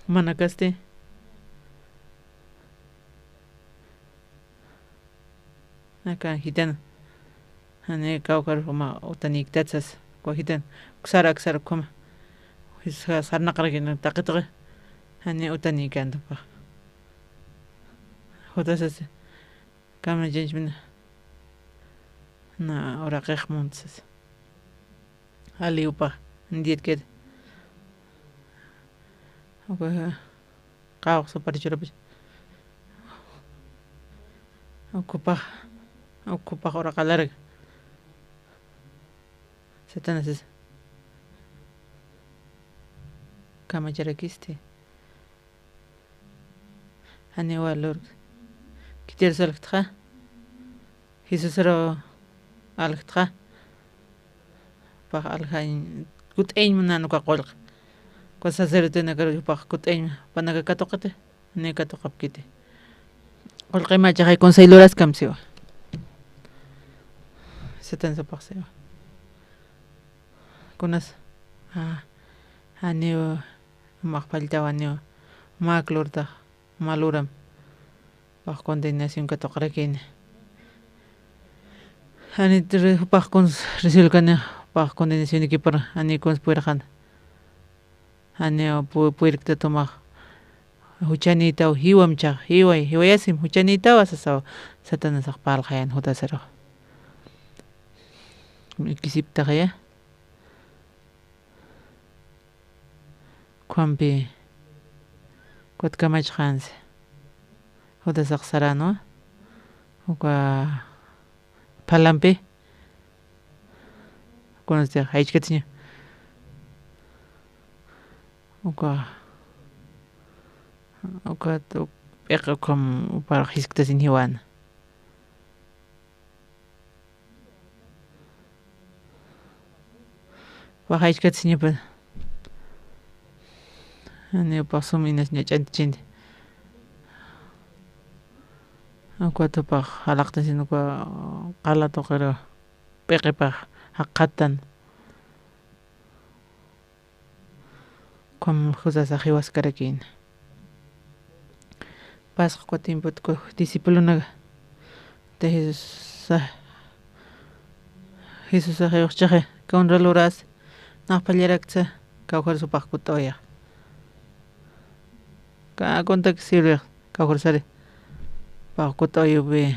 manakaste acá hitan ane kawkar ma utanik tatsas ko hitan ksara kuma sarna qaragin taqitqa ane utanik andpa Judasas kama jenjmina na ora qeqmuntsas ali upa ndiet ked oka qaw superchurap ocupa ora qalarga satanas kama jarakiste ane walor kitir salqtqa Jesusaro alqtqa pa alhain kut'eñ munano ka qolqa ko sacerdote nakar pa kut'eñ panaka katoqate ne katoqapkite qolqima chaqay conseiloras kamsiwa satan sapaqsewa kunas aneo maqpaltawaneo maklurta maluram pa condenación katoqrakin ani pa resulkana pa condenación ekipar ani kons puerjan aneo puerkta toma huchanitaw hiwamchaq hiwayasim huchanitawa sasawa satanasaq palqayan hutasaraq ikisiptaqya Juanpi kutkamachqansi hutasaq sarano uka palampi kunasaq haychkatiña uka p'iqa para hisk'tasin hiwana waqaychkatiñapa Niupaq suminas ña ch'antichinti ukwatupaq halaqtasin ukwa qala tuqura p'iqipaq haqqatan como husasaq hiwaskarakin pasqa kutinputa discipulonaqa Jesus ayuqchaqe kaunraluras naqpallarakcha kawsarisupaq kut'uyaq kakuntak sirviq kawsarisari paq kut'uyupi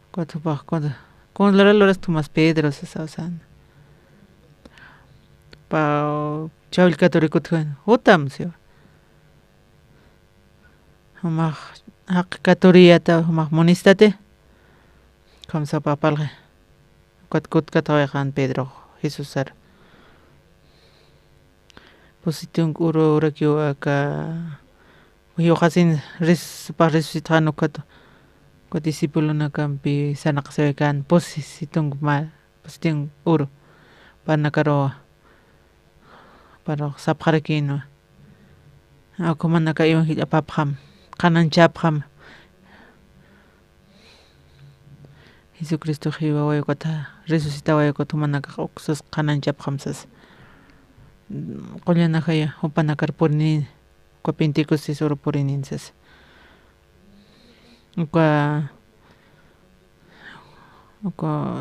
kuatupaq kaunraluras Tomas Pedro sasawsan pa chawllkata rikutqani utam siwa hamaq haqi katuriyata hamaq monistate kamsapa palqa kutkatawayqan Pedro Jesus sar position uru urakiwaka yuqasin supaq resucitaqan ukata kwa discipuluna kanpi sanaqsawakan position uru panakaruwa para sapqarakina akumanaka evangelio apapaqam qananchapaqam Jesucristo hiwawayuqata resucitawayuqata manaka uqsas qananchapaqam sas qullanaqaya upanakar purini ukwa Pentecostes uru purini sas ukwa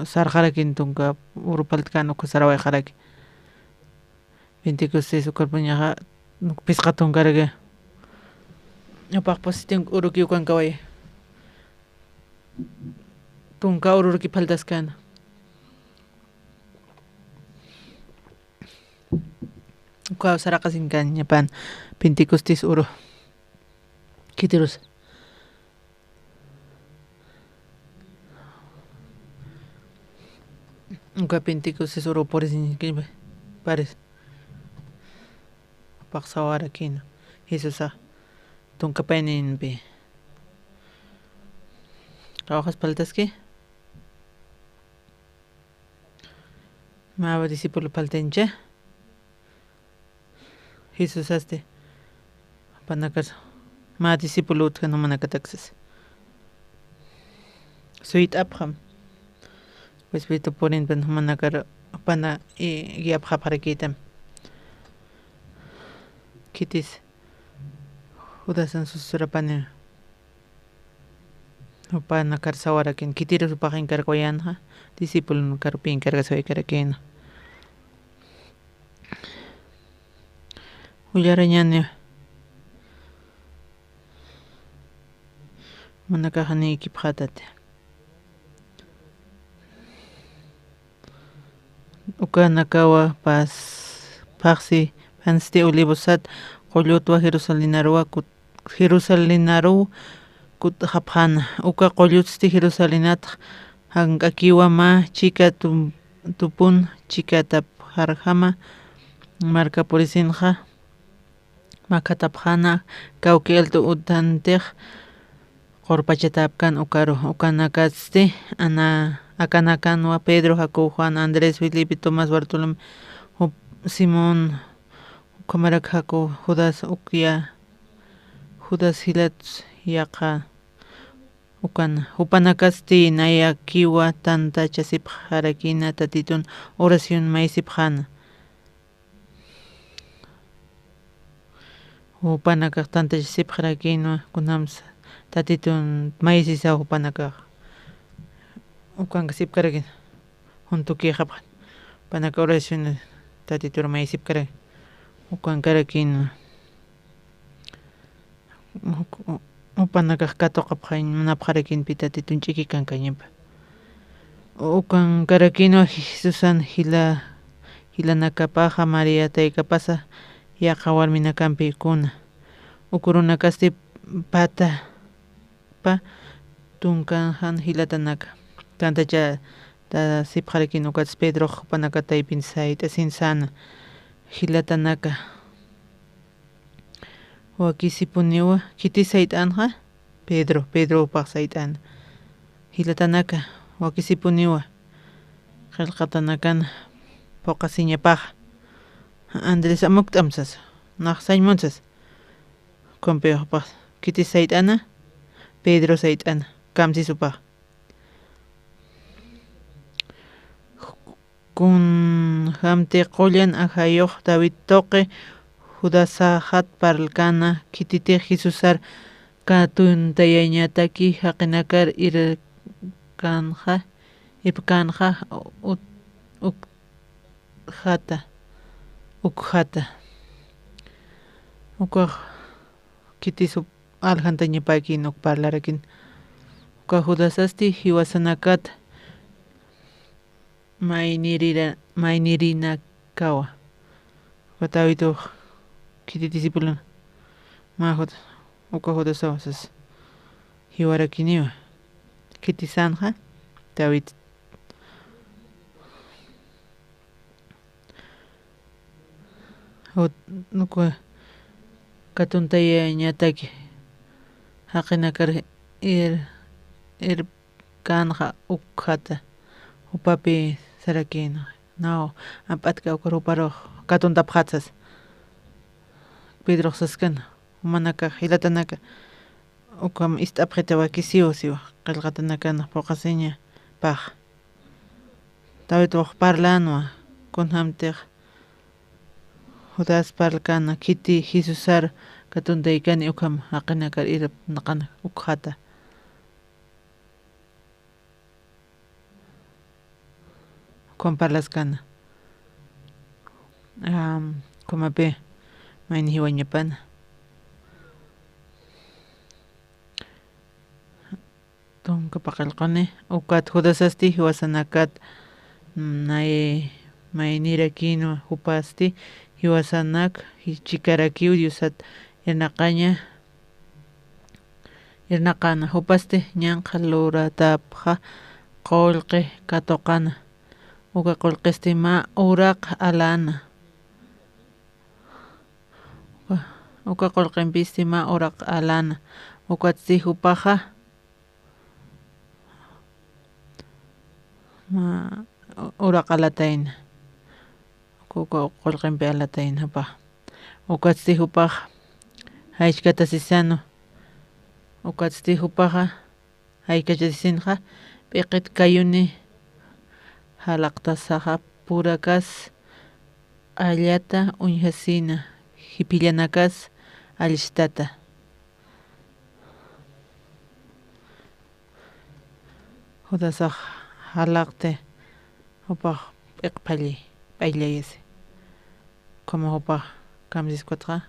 sarqarakin tunka uru paltakana ukwa sarawayqaraki Pentecostes ukarpuñaqa pisqa tunkaraka upaq position uruki ukankawaya tunka uruki paltaskana ukwa saraqasinkan ñapan Pentecostes uru kitirus ukwa Pentecostes uru purisin pares upaq sawarakina Jesusa tunkapaninpi trabajas paltaski maba discípulo paltencha Jesus aste panakas ma discípulo utkanu manakataksas suit apham pues vito porin pan manakar pana y aphaparekitam kitis udasan susurapane upana karsawarakin kitiru supaqin karkoyanha discípulo karpin kargasoy karakena uyarañani manakahani ekiphatate ukanakawa paqsi pansti olivosat qollutwa Jerusalinaru kut haphan uka qollusti Jerusalinat hankakiwa ma chika tupun chikatap harjama marka purisinja makatapjana kawki alto utantiq qorpachatapkan ukanakasti akanakanwa Pedro Jacob Juan Andrés Felipe Tomás Bartolomé Simón Kamarak Jacob Judas Hilat yaqa upanakasti nayakiwa tanta chasip harakina tatitun oración maisip hana upanakaq tanta chasip harakina kunams tatitun maisisa upanakaq ukanka sip karakin juntuki haphan panaka oración tatitur maisip karakin ukan karakin upanakaq katuqa munapqarikinpita titunch'iki kankañipa. Ukan karakino Susan hilanakapaqa María Taykapasa yaqa warminakampi kuna. Ukuruna kasti pata pa tunkanhan hilatanaka. Tantacha ta sipqarikin ukatas Pedro panakataypin sayta sinsana hilatanaka. Wakisipuniwa kiti saytanja Pedro upaq saytana. Hilatanaka wakisipuniwa qillqatanakana puqasiñapaqa Andrés amuktamsas naqsaymonsas Compewaqpaq kiti saytana Pedro saytana kamsisupaq kun hamti qullan ajayuq David Toqe Judasajat parlkana kititi Jesusar katuntayañataki haqinakar ipkanja ukhata ukaq kitisu aljantañapakin parlarakin uka Judasasti hiwasanakata maynirinakawa watawituq kiti disipuluna mahut uka Judasawasas hiwarakiniwa kiti sanja David nuka katuntayañataki haqinakar kanja ukhata upapi sarakina naw amp'atka uka ruparuq katuntapaqatsas Pedro saskana manaka hilatanaka ukam ist'apqita wakisiwa qillqatanakana puqasiña paq David waq parlanwa kunhamtiq Judas parlkana kiti Jesusar katuntaykani ukam haqinakar naqana ukhata ukam parlaskana kumapi mayni hiwañapana tunka paqillqani ukat Judasasti hiwasanakat maynirakinu upasti hiwasanak chikarakiw Diosat irnaqana upasti ñanqa luratapqa qullqi katuqana uka qullqisti ma uraq alana uka qullqinpisti ma uraq alana ukatsi upaqa uraq alatayna uka qullqinpi alatayna pa ukatsi upaqa haychkata sisanu ukatsi upaqa haykacha sisinqa p'iqit kayuni halaqtasaqa purakas allata uñhasina hipillanakas allishtata Judasaq halaqte upaq p'iqpalli p'ayllayasi como upaq kamsiskuatqa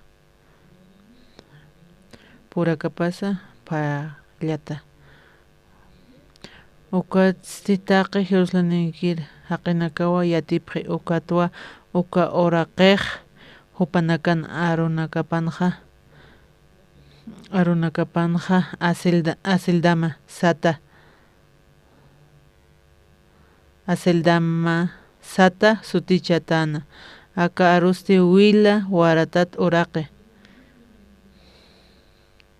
purakapasa pallata ukatsitaqi Jerusaleninkir haqinakawa yatipqi ukatwa uka uraqeq hupanakan arunakapanja asildama sata sutichatana aka arusti wila waratat uraqe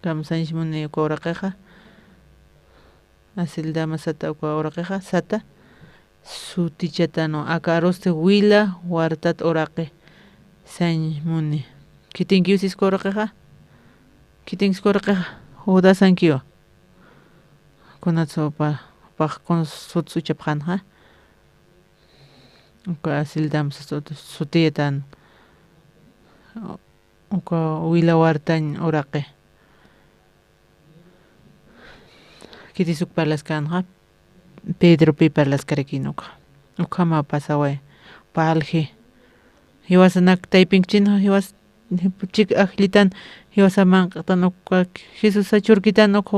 kamsanishmuni uka uraqeqa asildama sata uka uraqeqa sata sutichatano aka arusti wila waratat uraqe sanmuni kitinkiusis uraqeqa kitinkius uraqeqa Judasankiwa kunatsu paq sutsuchapqanja uka asildama sutiyatan uka wila wartan uraqe kitisuk parlaskanja Pedro pi parlaskarikinuqa ukama pasaway palji hiwasanak taypinchina hiwas chik aklitan hiwasamanqata nuqa Jesus achurkita nuqa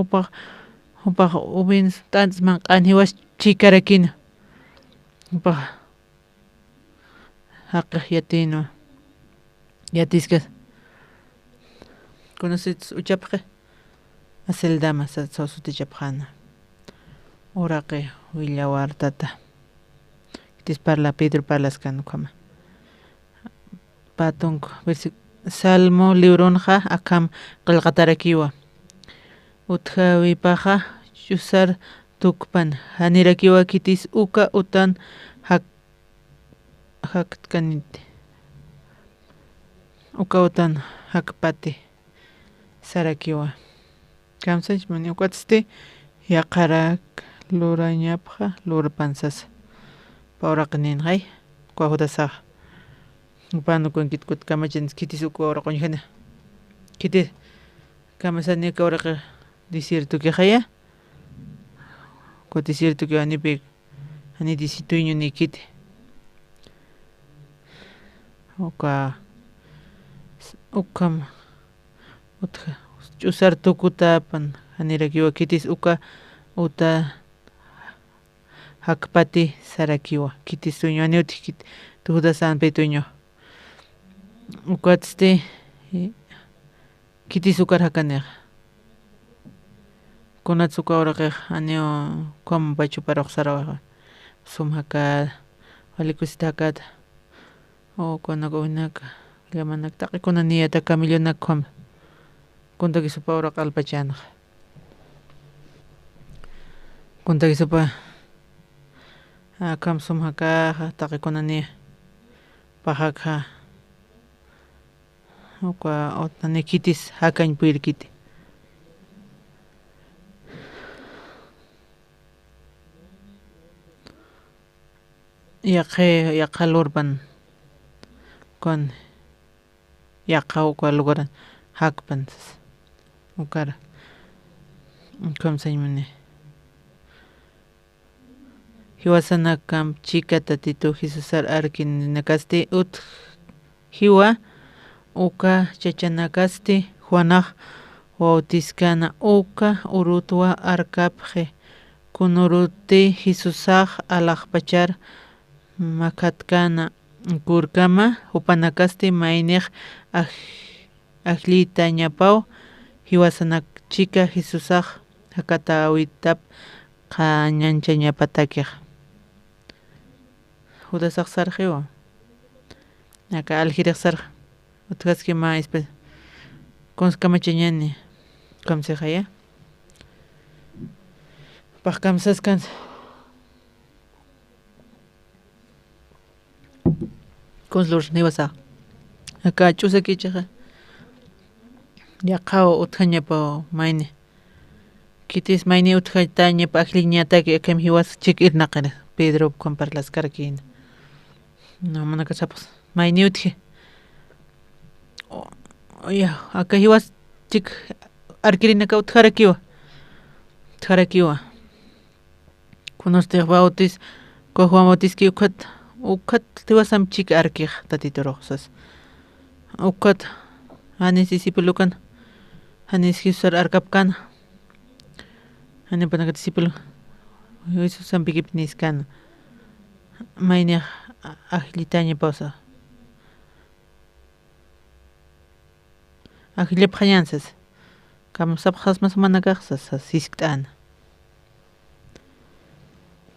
upaq ubin t'antas manq'ani hiwas chikarakina upaq haqaq yatino yatisqa conocidos uchapqa Aceldama sosutichapqana uraqi willawartata itis parla Pedro parlasqa nuqama patunqa Salmo libronqa akam qillqatarakiwa utqawipaqa chusar tukpan hanirakiwa kitis uka utan hakkaniti uka utan hakpati sarakiwa kamsanchik mani uqatisti yaqarak lurañapqa lura pansas pawraqa ninqay kuajudasaq panukunkita kutin kamachanchik kitis uka wawra qoñujana kitis kamasani kawraqa desierto kajaya kutin desierto kiwanipi ani disituño nikiti ukam utqa ch'usar tukutapan hanirakiwa kitis uka uta hakpati sarakiwa kitis tuño ani utik tujudasan petuño ukatisti kitis ukar hakaniqa kunata uka wawraqa ani kuaman pachuparaq sarawaqa sumhakata walikusita hakata ukunaka winaka llamanaka taqikuna niyata camellonaka kuaman kuntakisupa wawraqa alpachanaqa kuntakisupa kam sumhakaqa taqikuna niya paqaqa uka utani kitis hakañ puyri kiti yaqa lurpan con yaqa uka lugaran hakpansas ukara kamsaymani hiwasanakam chikata Tito Jesusar arkinakasti hiwa uka chachanakasti Juanaq bautizkana uka urutwa arkapje kunuruti Jesusaq alaqpachar makatkana kurkama upanakasti mayniq akllita ñapaw hiwasanachika Jesusaq hakatawitap qañancha ñapatakiq Judasaq sarqiwa aka aljiriq sarq utqaski ma kamachayñani kamsaqaya paq kamsaskan konslur niwasaq aka ch'usa kichaqa yaqaw utqañapaw mayni kitis mayni utqayta ñapa akliñataki akam hiwas chik'irnaqara Pedro comparlaskarkina no manaka sapas mayni utqi aka hiwas chik arkirinaka utqarakiwa kunastiq bautis kuaj Juan Bautizki ukat hiwasam chik arkiq tatituruqsas ukat hanis discípulo kan hanis Jesusar arkapkana hani panaka discípulo Jesus sampikip niskana mayniq akllitaña pawsa akllip hayansas kamsapqas mas manakaqsas sisk'ana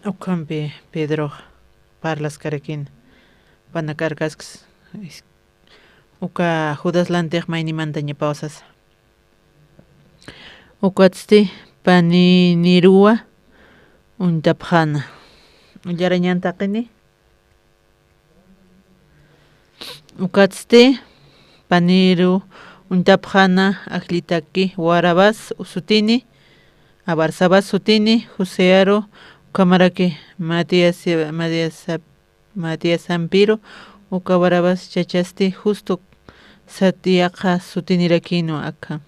ukampi Pedro parlaskarakina panakarkaskas uka Judas lantiq maynimanta ñapawsas ukatisti paniniruwa untapqana ullarañantaqini ukatisti paniru untapqana akllitaki Warabas sutini Barsabas sutini Josearo ukamaraki Matías Sampiro uka Barabas chachasti justo Satiaqa sutinirakino aka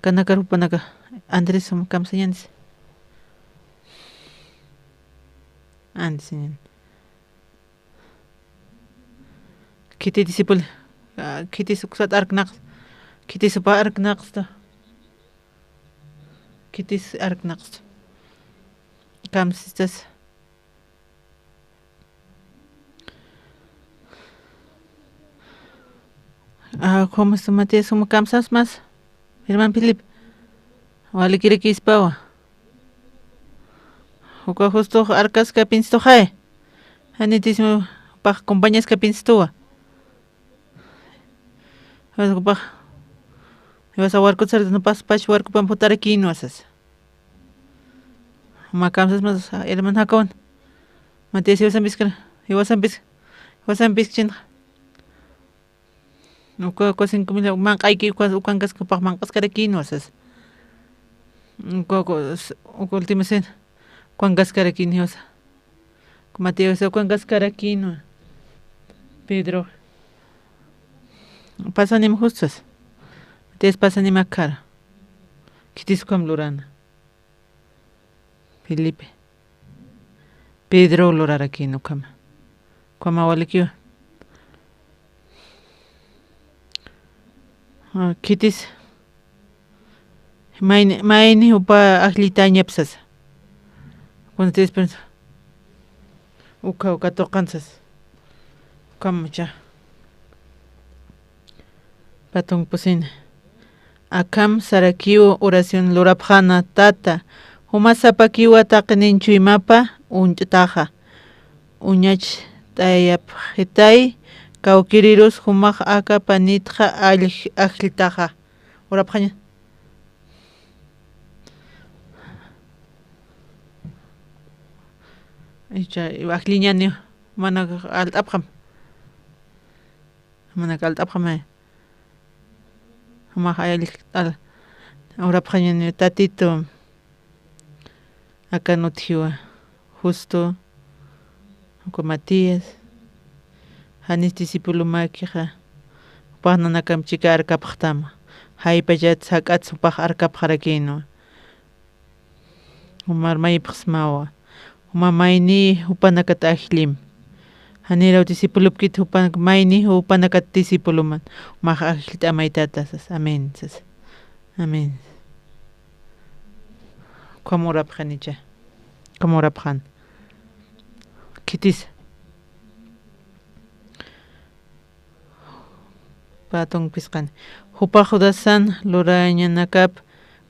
kanaka rupanaka Andrés kamsañanis ansin kiti discípulo kiti suksat arknaq Kitis pa arknaqsta. Kitis arknaqsta. Kamsistas. ¿Cómo está Matías? ¿Cómo cansas más? Hermano Philip. Vale, quiere que ispawa. Uka justo arcas que pinsto jae. Anitismo pa compañías que pinstoa. Pa. Ibas a huarco ser no pas pach huarco pa putar aquí no haces. Ma cansas más hermano Hakon. Matías ibas a biscar. Ibas a biscar. No ko 5,000 man ay ki ukan kas pa man kas kare kino asas ko última sen kuan gas kare kino sa Mateo se kuan gas kare kino Pedro pasa ni justos tes pasa ni makar kitis kom lurana Felipe Pedro lurara kino kama walikio kitis maini upa ahlitañapsas cuando te piensa uka tocansas kamacha patong pusin akam sarakiu oración lurapjana tata humasapakiwa taqninchu imapa unchtaja uñach tayap hitay Kaukiriros humaq aka panitja ajlitaja. Ora paña. Echa ajliñani mana altapjam. Mana altapjam. Humaq al. Ora paña tatito. Acá no tiwa. Justo. Con Matías. Hanis discípulo makiha pahna nakam chika arkaphtama hay pajat sakat supah arkapharakino umar may pxmawa umamayni upanakat ahlim haniraw discípulo kit upan mayni upanakat discípulo man umah ahlit amaytatas amen amen kamorap khanicha kamorap khan kitis patong piskan hupa hudasan luraña nakap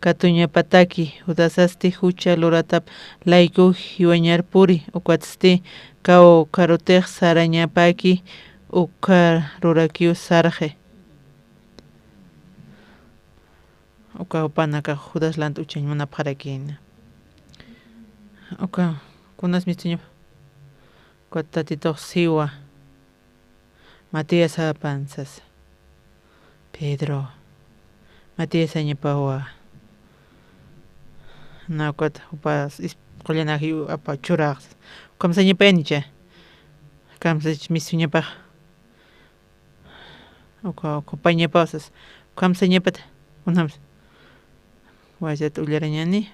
katuña pataki hudasasti hucha luratap laiku hiwañar puri ukwatsti kao karotej saraña paki ukar rurakiu sarje uka upanaka hudas lant uchañ mana parakina uka kunas mistuña kwatatito siwa Matías apanzas Pedro Matías añapawa nakwat upas qollanaji apa churaq kamsaña penicha kamsach misuñapa uka compañía pasas kamsaña pat unams wajat ullarañani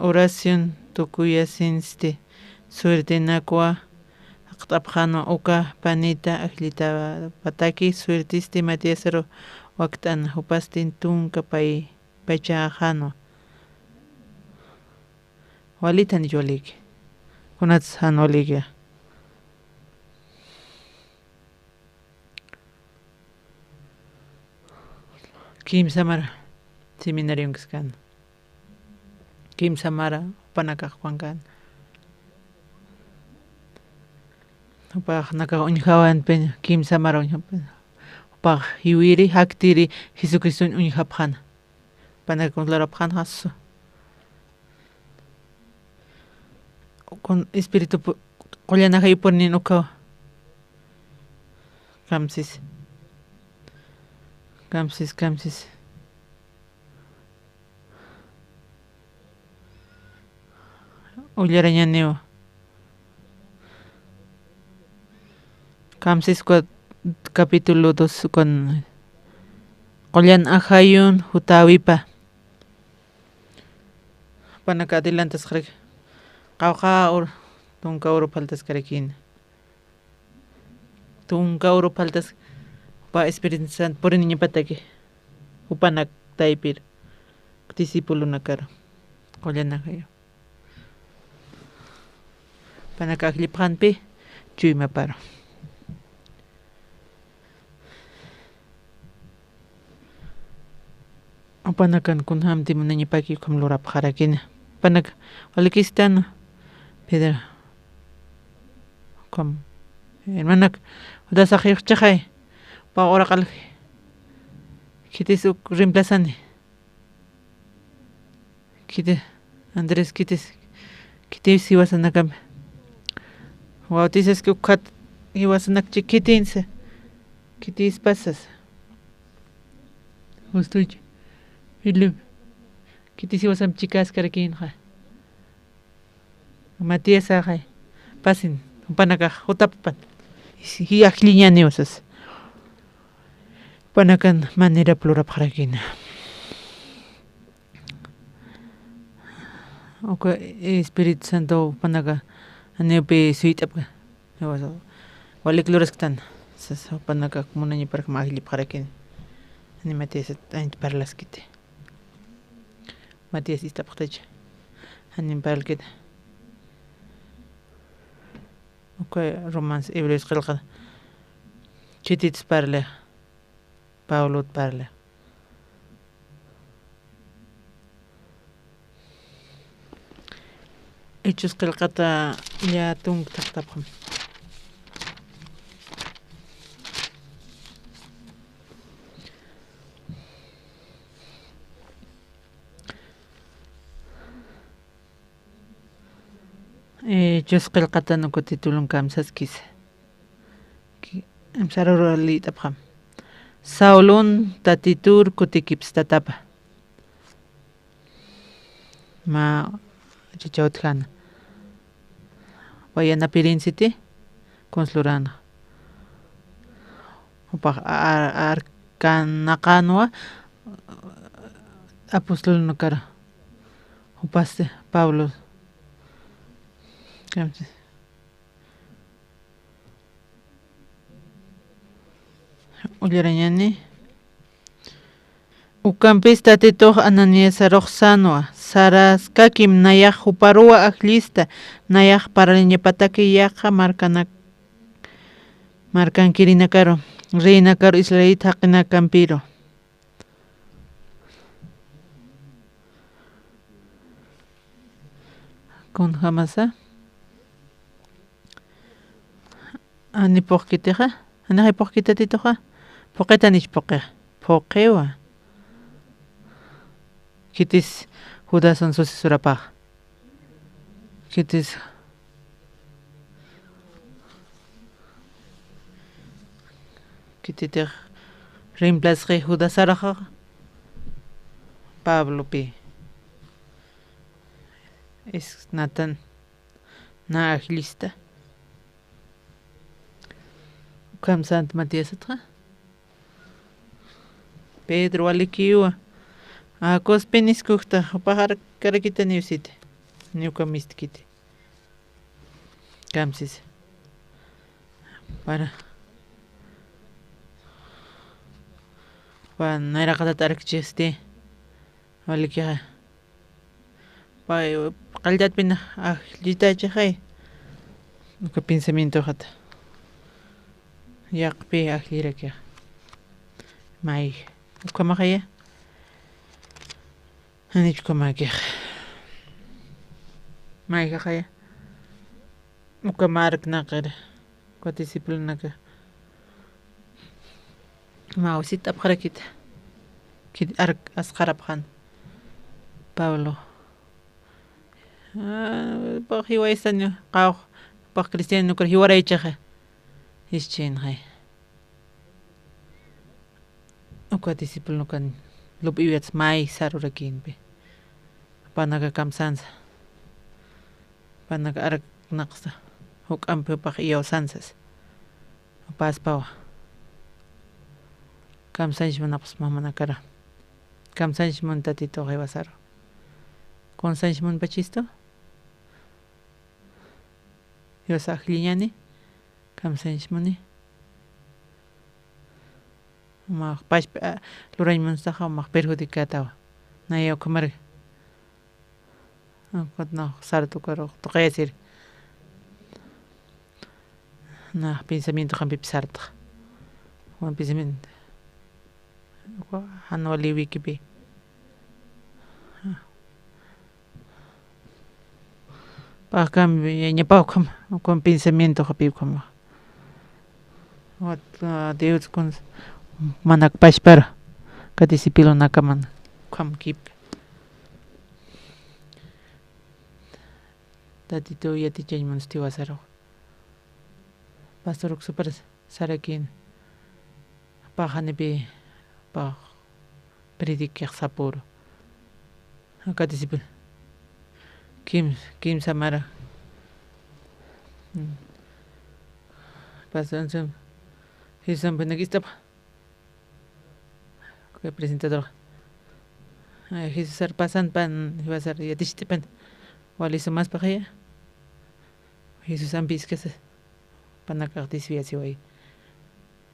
oración tukuyasinste suerte nakwa Qtapjano uka panita ahlita pataki suertiste Matíasero waktan hupastin tunka pay pachajano walitan yolik kunats hanoliga Kim Samara seminarium kiskan Kim Samara panaka Juankan Upah naka unjawan pen Kim Samara unjapan upah hiwiri haktiri Jesucristo unjaphan panaka unlaraphan hasu con espíritu qollana hay pornin uka kamsis ullarañaniwa Kamsis capítulo 2 con Qollan ajayun hutawipa panaka adelantas qrik qawqa tunka uro paltas karekin tunka uro paltas pa Espíritu Santo por niña pataki upanak taipir discípulo nakaro qollana kayo panakaklipanpi chuyma paro upanakan kunhamti munanipaki kamlurap harakina panak walikistano Pedro kom hermanak udasakhiq chaqay pa ora qal kitis reemplazane kite Andrés kitis iwasanakam bautizas que ukat iwasanak chiquitinse kitis pasas justuch Philip kitis iwasam chicas karakinja Matías ajay pasin panaka utapan hi akliñani usas panakan manera plura parakina okay Espíritu Santo panaka anepe suitapka yawaso walik luras ktan sas panaka munani para magli parakin ani Matías ant parlas kite Matías istapqtach ani parkit okay romance hebreos qilqa chitits parle Pablo parle hechos qilqata ya tung taqtapqam hechos qilqata nuku titulun kamsaskis emsarurali tapqam Saulun tatitur kutikips tatapa ma chichautjana vayana pirinsiti conslurana upaq arkanaqanwa apostol nukara upaste Pablo ullarañani ukampis tatituq Ananías roqsanwa saras kakim nayaq huparua aqlista nayaq paraliñapataki yaqa markankirinakaru rinakaru Israelita haqina kampiro con jamasa ani poqkiteqa ani poqkita titoqa poqeta nish poqewa kitis Judason susisurapaq kitis kititiq reemplazqi Judasaraqa Pablo pi es Natán na agilista Kam Sant Matías atqa Pedro alikiwa akos penis kukta upahar karakita niusite niuka mistkite kamsis para naira qata tarakchiste alikiha pa qaldat pina ajlita chaqay nuka pensamiento qata yaqpi ajliraka may ukamaqaya Anichkamaki Maikaya Mukamark nakar Kuatisiple naka Mausit apharakit Kid ark askaraphan Pablo Pak hiwaisan nyo Kaw Pak Christian nukar hiwaray chaka Ischin hay Kuatisiple nukan Lup iwets mai sarurakin pe panaga kamsansa panaga arak naqsa huk ampe pak iyaw sansas paspawa kamsansh manaqs mamanakara kamsansh mun tatito qewasaro konsansh mun pachisto yosaqliñani kamsansh muni Maq pashpa luraymansaqa maq perjudicatawa. Nayo kamar. No sarto karo toqayasir. Na pensamiento hampi sarta. Juan pensamiento. Hano liwi kipi. Pakam ñapau con pensamiento hapi kama. Wat Deus con manak pashpara. Kadisipilo nakaman kam kip. Tatito yati chanman stiwasaro. Pastorok super sarakin. Pahanibi pa predikek sapur. Kadisipil. Kim Samara. Pasan Hisam penagista. Que presentador. Hisar pasan pan iba a ser ya tistipan. Waliso más para allá. Hisus ambis que se panakar disviasi wai.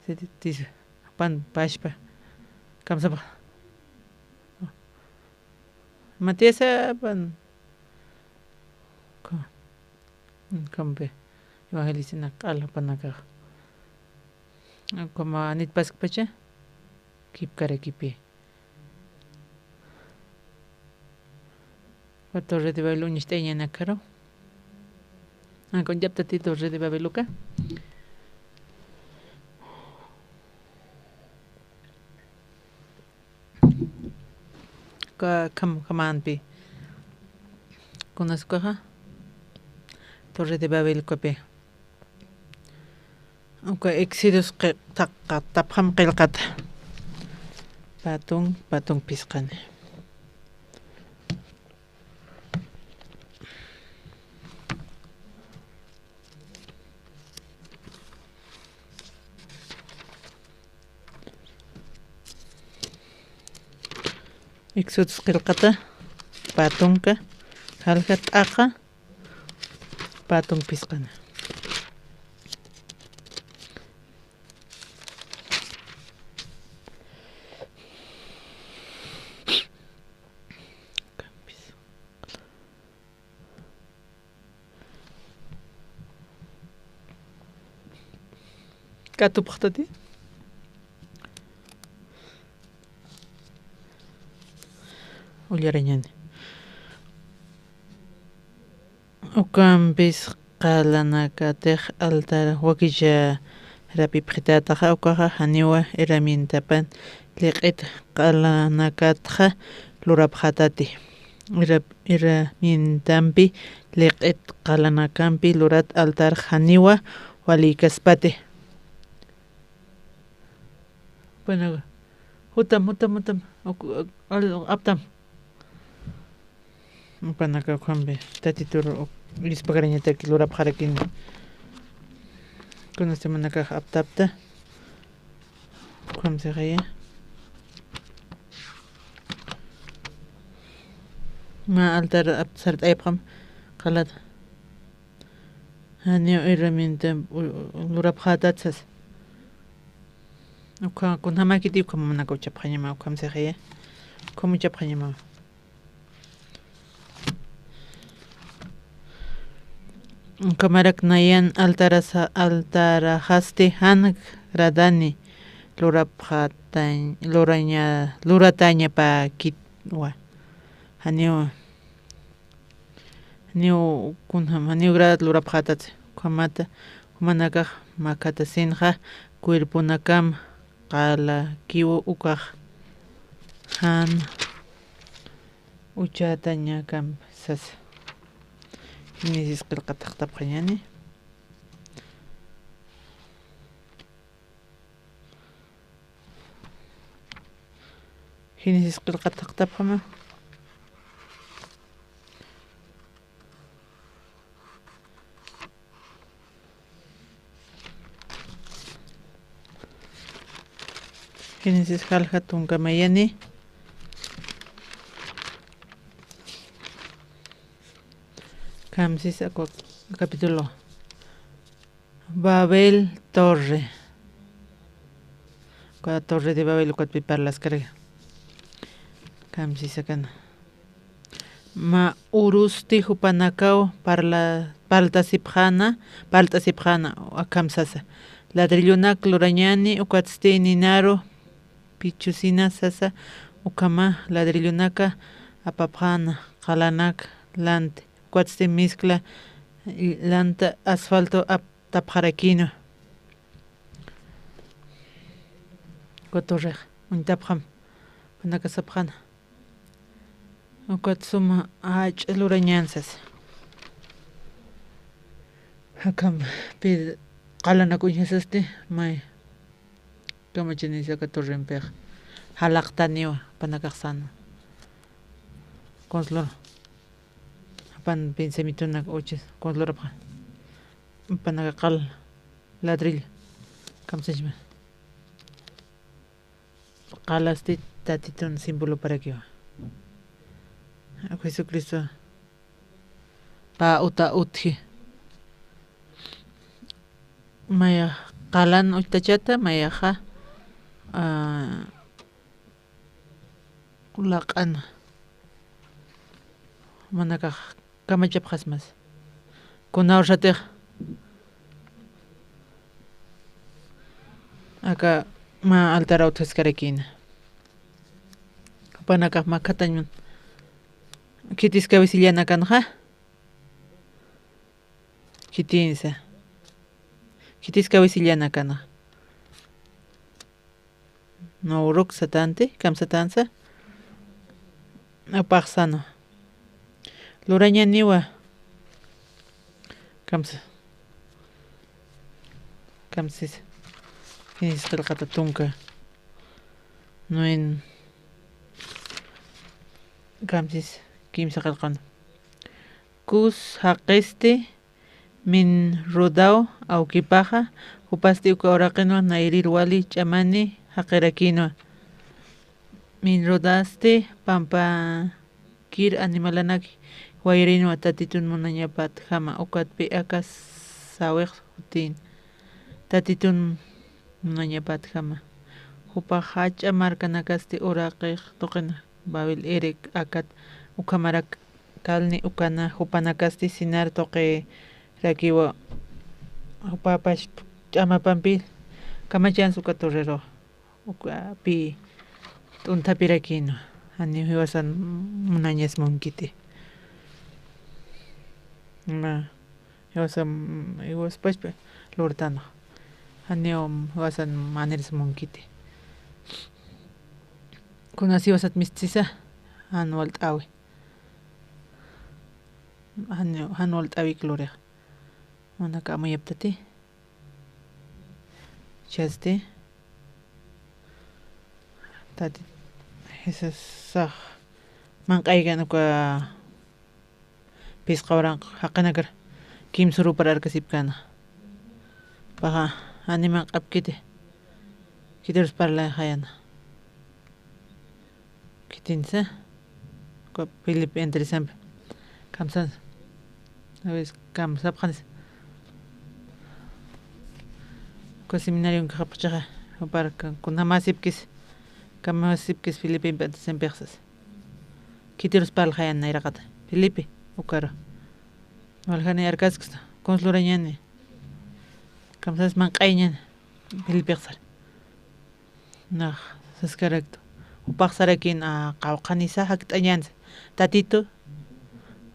Se dis pan pashpa. Kam sapa. Matiasa pan kampe evangelisina kala panaka como anit pas pacha kip kare kipi torre de balu nisteña nakaro con yapta ti torre de babeluka ka kamanpi kunaskuha Torre de Babel kope. Aunque exidus tapham qilqata. Patong pisqani. Exidus qilqata patongka halqat aqa Patong pisqana. Katu paqtati. Ullarañani. Ukampis qalanakatej altar wakilla rapi pritataqa ukaqa haniwa herramientapan liq'it qalanakatqa lurapqatati herramientampi liq'it qalanakampi lurat altar haniwa walikaspati bueno hutam aptam panaka khambe tatitur Ispagarañata que lura parakin con este manaka aptapta como se raya ma altar apsart aypam qalat hanio herramienta lura phatatsas uka con hamakiti como manaka chaphañama como se raya como chaphañama Kamarak nayan altarahaste han gradani lurataña pa kitwa hanio kunham hanio grad luraphatat kamata manaka makata sinha cuerpunakam qala kiwo ukaj han uchataña kam sas Nisis qilqataq tapqañani Hinisis qilqataq tapqama Hinisis halqa tunkamayani Kamsis capítulo Babel Torre Uka Torre de Babel ukatpi parlas karga. Kamsisa kana. Ma urusti hupanakao paltasipjana akamsasa. Ladrillunak lurañani ukatsti ninaro pichusina sasa ukama ladrillunaka apapjana qalanak lante ukatsti mezcla lanta asfalto tapjarakino. Kotorrej untapjam panakasapjana. Ukatsuma lurañansas. Hakam pid qalana kuñasaste may kamachinisa katorrempej halaqtaniwa panakaqsana conslor pan pensamitunak uchis conslorapqa panakaqal ladrillo kamsachma qalasti tatitun símbolo para que Jesucristo pa uta utji maya qalan utachata mayaja laq'ana manaka kamachapqas mas kunaw ratiq aka ma altara utjaskarakina panaka makatañman kitis cabecillana kanja kitinsa kitis cabecillana kana no uruk satante kamsatansa apaqsano lurañaniwa kamsa kamsis kinis qilqata tunka noen kamsis kimsa qilqana kus haqiste min rodao aukipaja upasti uka oraqino nairir wali chamani haqerakino min rodaste pampa kir animalanaki wayrino tatitun munañapat jama ukatpi akas saweq hutin tatitun munañapat jama upa hacha markanakaste oraqiq toqina Babel erek akat ukamarak kalni ukana hupanakasti sinar toqe rakiwa upapash ch'amapampi kamachan suka torrero ukapi t'untapirakino ani hiwasan munañas monkiti ma hiwaspashpa lurtano ani hiwasan maneres monkiti kunasi wasat mistisa anual t'awi anual t'awi kloreq mana kamayaptati chaste tati esas saq manqaygan uka pisqawran haqanakar kimsuru pararkasipkana paqa animan q'apkiti kitirus parla hayana kitinsa uka Felipe interesante kamsan sabes kamsapqanis uka seminario qhapchaqa para kunamasipkis kamasipkis Felipe interesempexsas kitirus parla hayana nayraqata Felipe ukaro waljani arkaskis conslurañani kamsas manqayñani Felipe qsar naq saskarakto upaqsarakin qawqanisa hakt'añansa tatito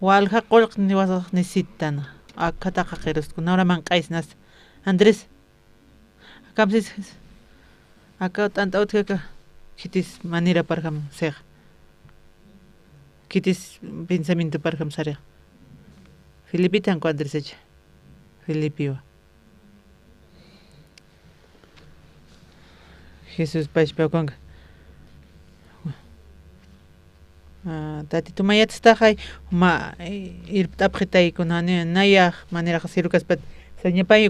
walja qolq niwasaq nisitana akataqa qiruskunawra manqaysnas Andrés kamsis aka t'anta utkaka kitis manera parham seq kitis pensamiento parham sariq Felipitan ku Andresecha Felipiwa Jesus pashpakunga tatito mayatastaqay ma irp't'apqitaykunani nayaq manera sirukaspat sañapay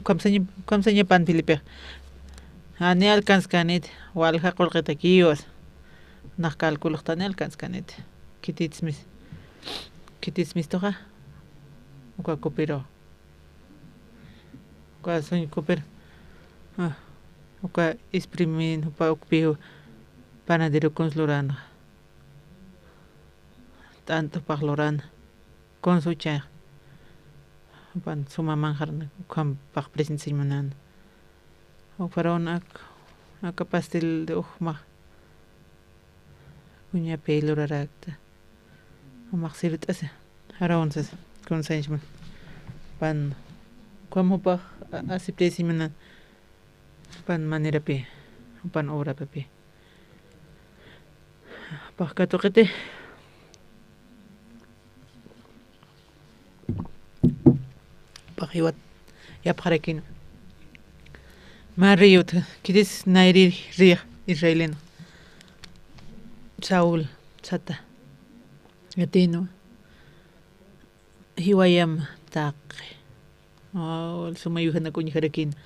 kamsañapan Felipe ani alcanzkanit walja qolqita kiwas naq calculaqtani alcanzkanit kitismis toqa uka kupiro uka soñ kupir uka exprimin upa ukpihu panadero conslorana tanto paglorana con su cha pan suma manjarna ukam pak presencia manan uparonak aka pastel de ujma uña pelorarakta umak sirut ase harawnsas con senjman pan como pa aceptesi manan pan manera pe pan obra pe pa katoqete pa hiwat ya parekin Mariot kidis nairi ria israelino Saul sata gatino hiwayam tak sumayuhan ako ni harakin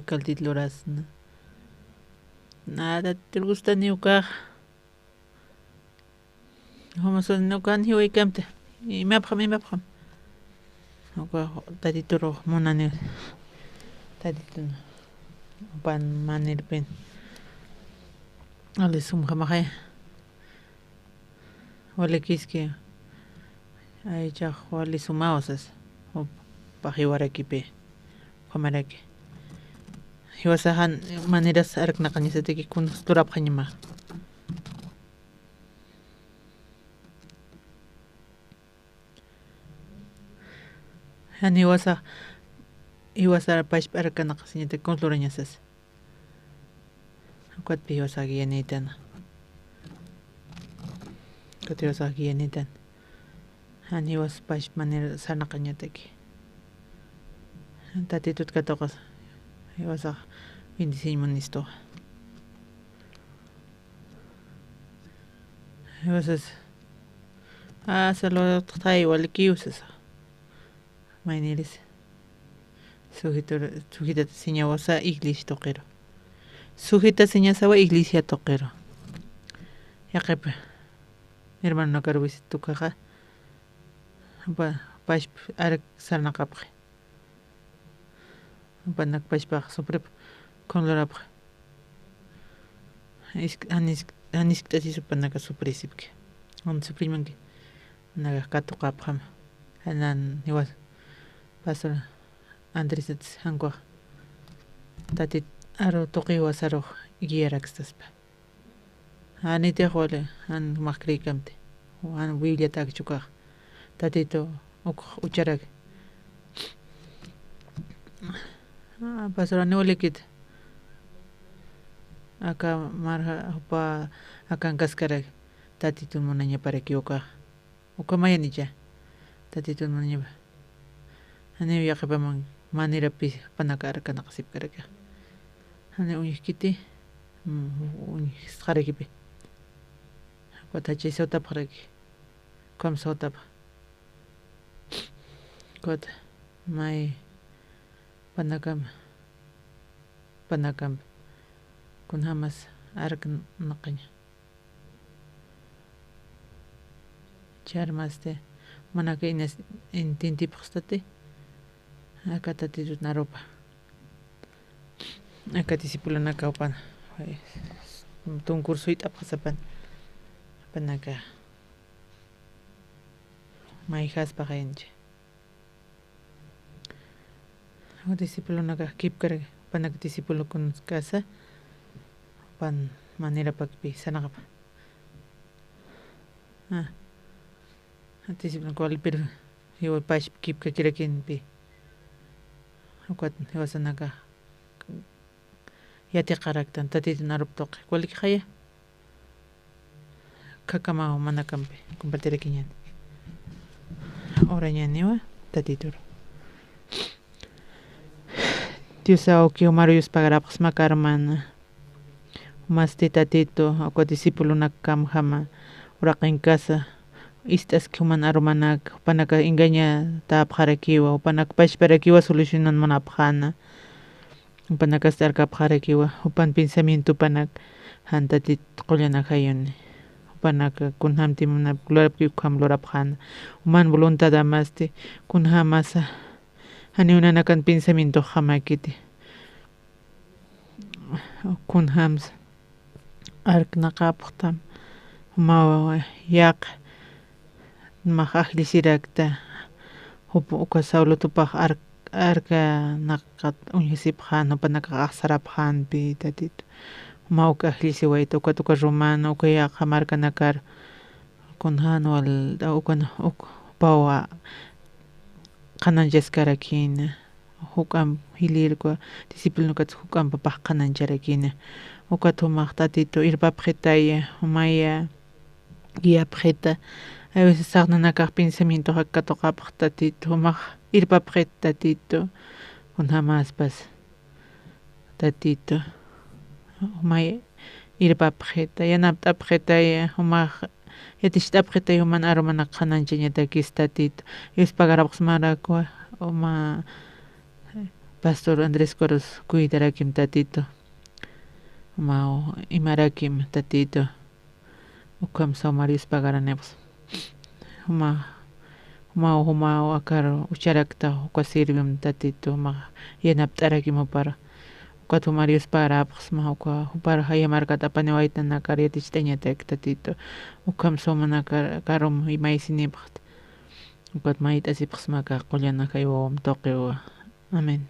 kaltit loras na nada te gusta ni uka homason no kan hiway kamte imapkham uka tatituro monane tatitun pan manir pen ale sumkhamakhay wale kiske ay chak wale sumaosas pahiwarakipe kamaraki hiwasahan maneras arak na kanya sa tiki kun turap kanya ma han hiwasa pash arak na kasi niya kun turanya sas kwat pi hiwasa giyanitan kwat hiwasa giyanitan han hiwas pash manera sana kanya tiki tatitut katokas hiwasa vindisin manisto hiwasas salo tay waliki usas mainilis sujita señawasa iglesia toqero sujita señasawa iglesia toqero yaqep hermano karwis tukaja pash arak sarnaqapqi panak pashpaq suprep konlorap anis tasi supanaka supresipke on suprimanki naga katuqapqam hanan niwas pastor Andrés hankwa tatit aro toqi wasaro giyarakstaspa anite khole an makri kamte an biblia tak chukaq tatito ucharak pastor anulikit aka marha pa akan kaskarak tatitun monanya para kiuka ukamaya nicha tatitun monanya ane yaqapamang manera pi panakar kana qasip karaka ane unikiti unik sqarakipi patache sota paraki kom sota kot mai panakam kun hamas arak naqanya charmaste manaka inas intinti pxtate acá tatitut naropa acá discípulo na kaupan tun curso ita pasapan panaka maijas pagenche discípulo na kip kar panak discípulo kun casa pan manera pakpi sanakap discípulo kual pero yo pas kip ka kirakin pi ukat hiwasanaka yati qaraktan tatit narup toqi kualik khaya kakama manakampe compartir kinyan oraña niwa tatitur Diosao que Marius pagarapx makarmana masti tatito ako discípulo nakam hama uraq en casa istas que human aromanak panaka engaña tap harakiwa panak pash parakiwa solucionan manapjana panaka estar kap harakiwa upan pensamiento panak hantatit qollana hayone panaka kunhamti mana glorap kam lorapjana human voluntad amaste kunhamasa hani unanakan pensamiento hamakiti kun hams ark naqaptam ma yaq mahajlisirakta uka sawlutupaq arka naqat uñisipaqhan upa naqaqsarapaqhanpi tatito ma uka ajlisi wayta uka romano uka yaqa marka nakar kunhan wal upawa qananchaskarakina huk'an hilirqa disciplinukatas huk'an papaq qanancharakina uka tumaq tatito irpapqitaya umaya guiapqita a veces saqnanakaq pensamientoqa katuqapaq tatito humaq irpapqita tatito kunhamaspas tatito umay irpapqita yanapt'apqitaya humaq yatishit'apqitaya mana arumana qananchañatakis tatito Diospagarapaq marakua uma Pastor Andrés Coros cuidarakim tatito uma imarakim tatito ukam Marius pagaranepos huma akar ucharakta uka sirvim tatito uma yanapt'arakim upara uka Marius pagarapas ma uka upara hayamarkata apaniwayta nakar yatishtañatak tatito ukam nakar karum imaysinipaq uka mayta asipas maka qullana kay wawam tuqiwa. Amén.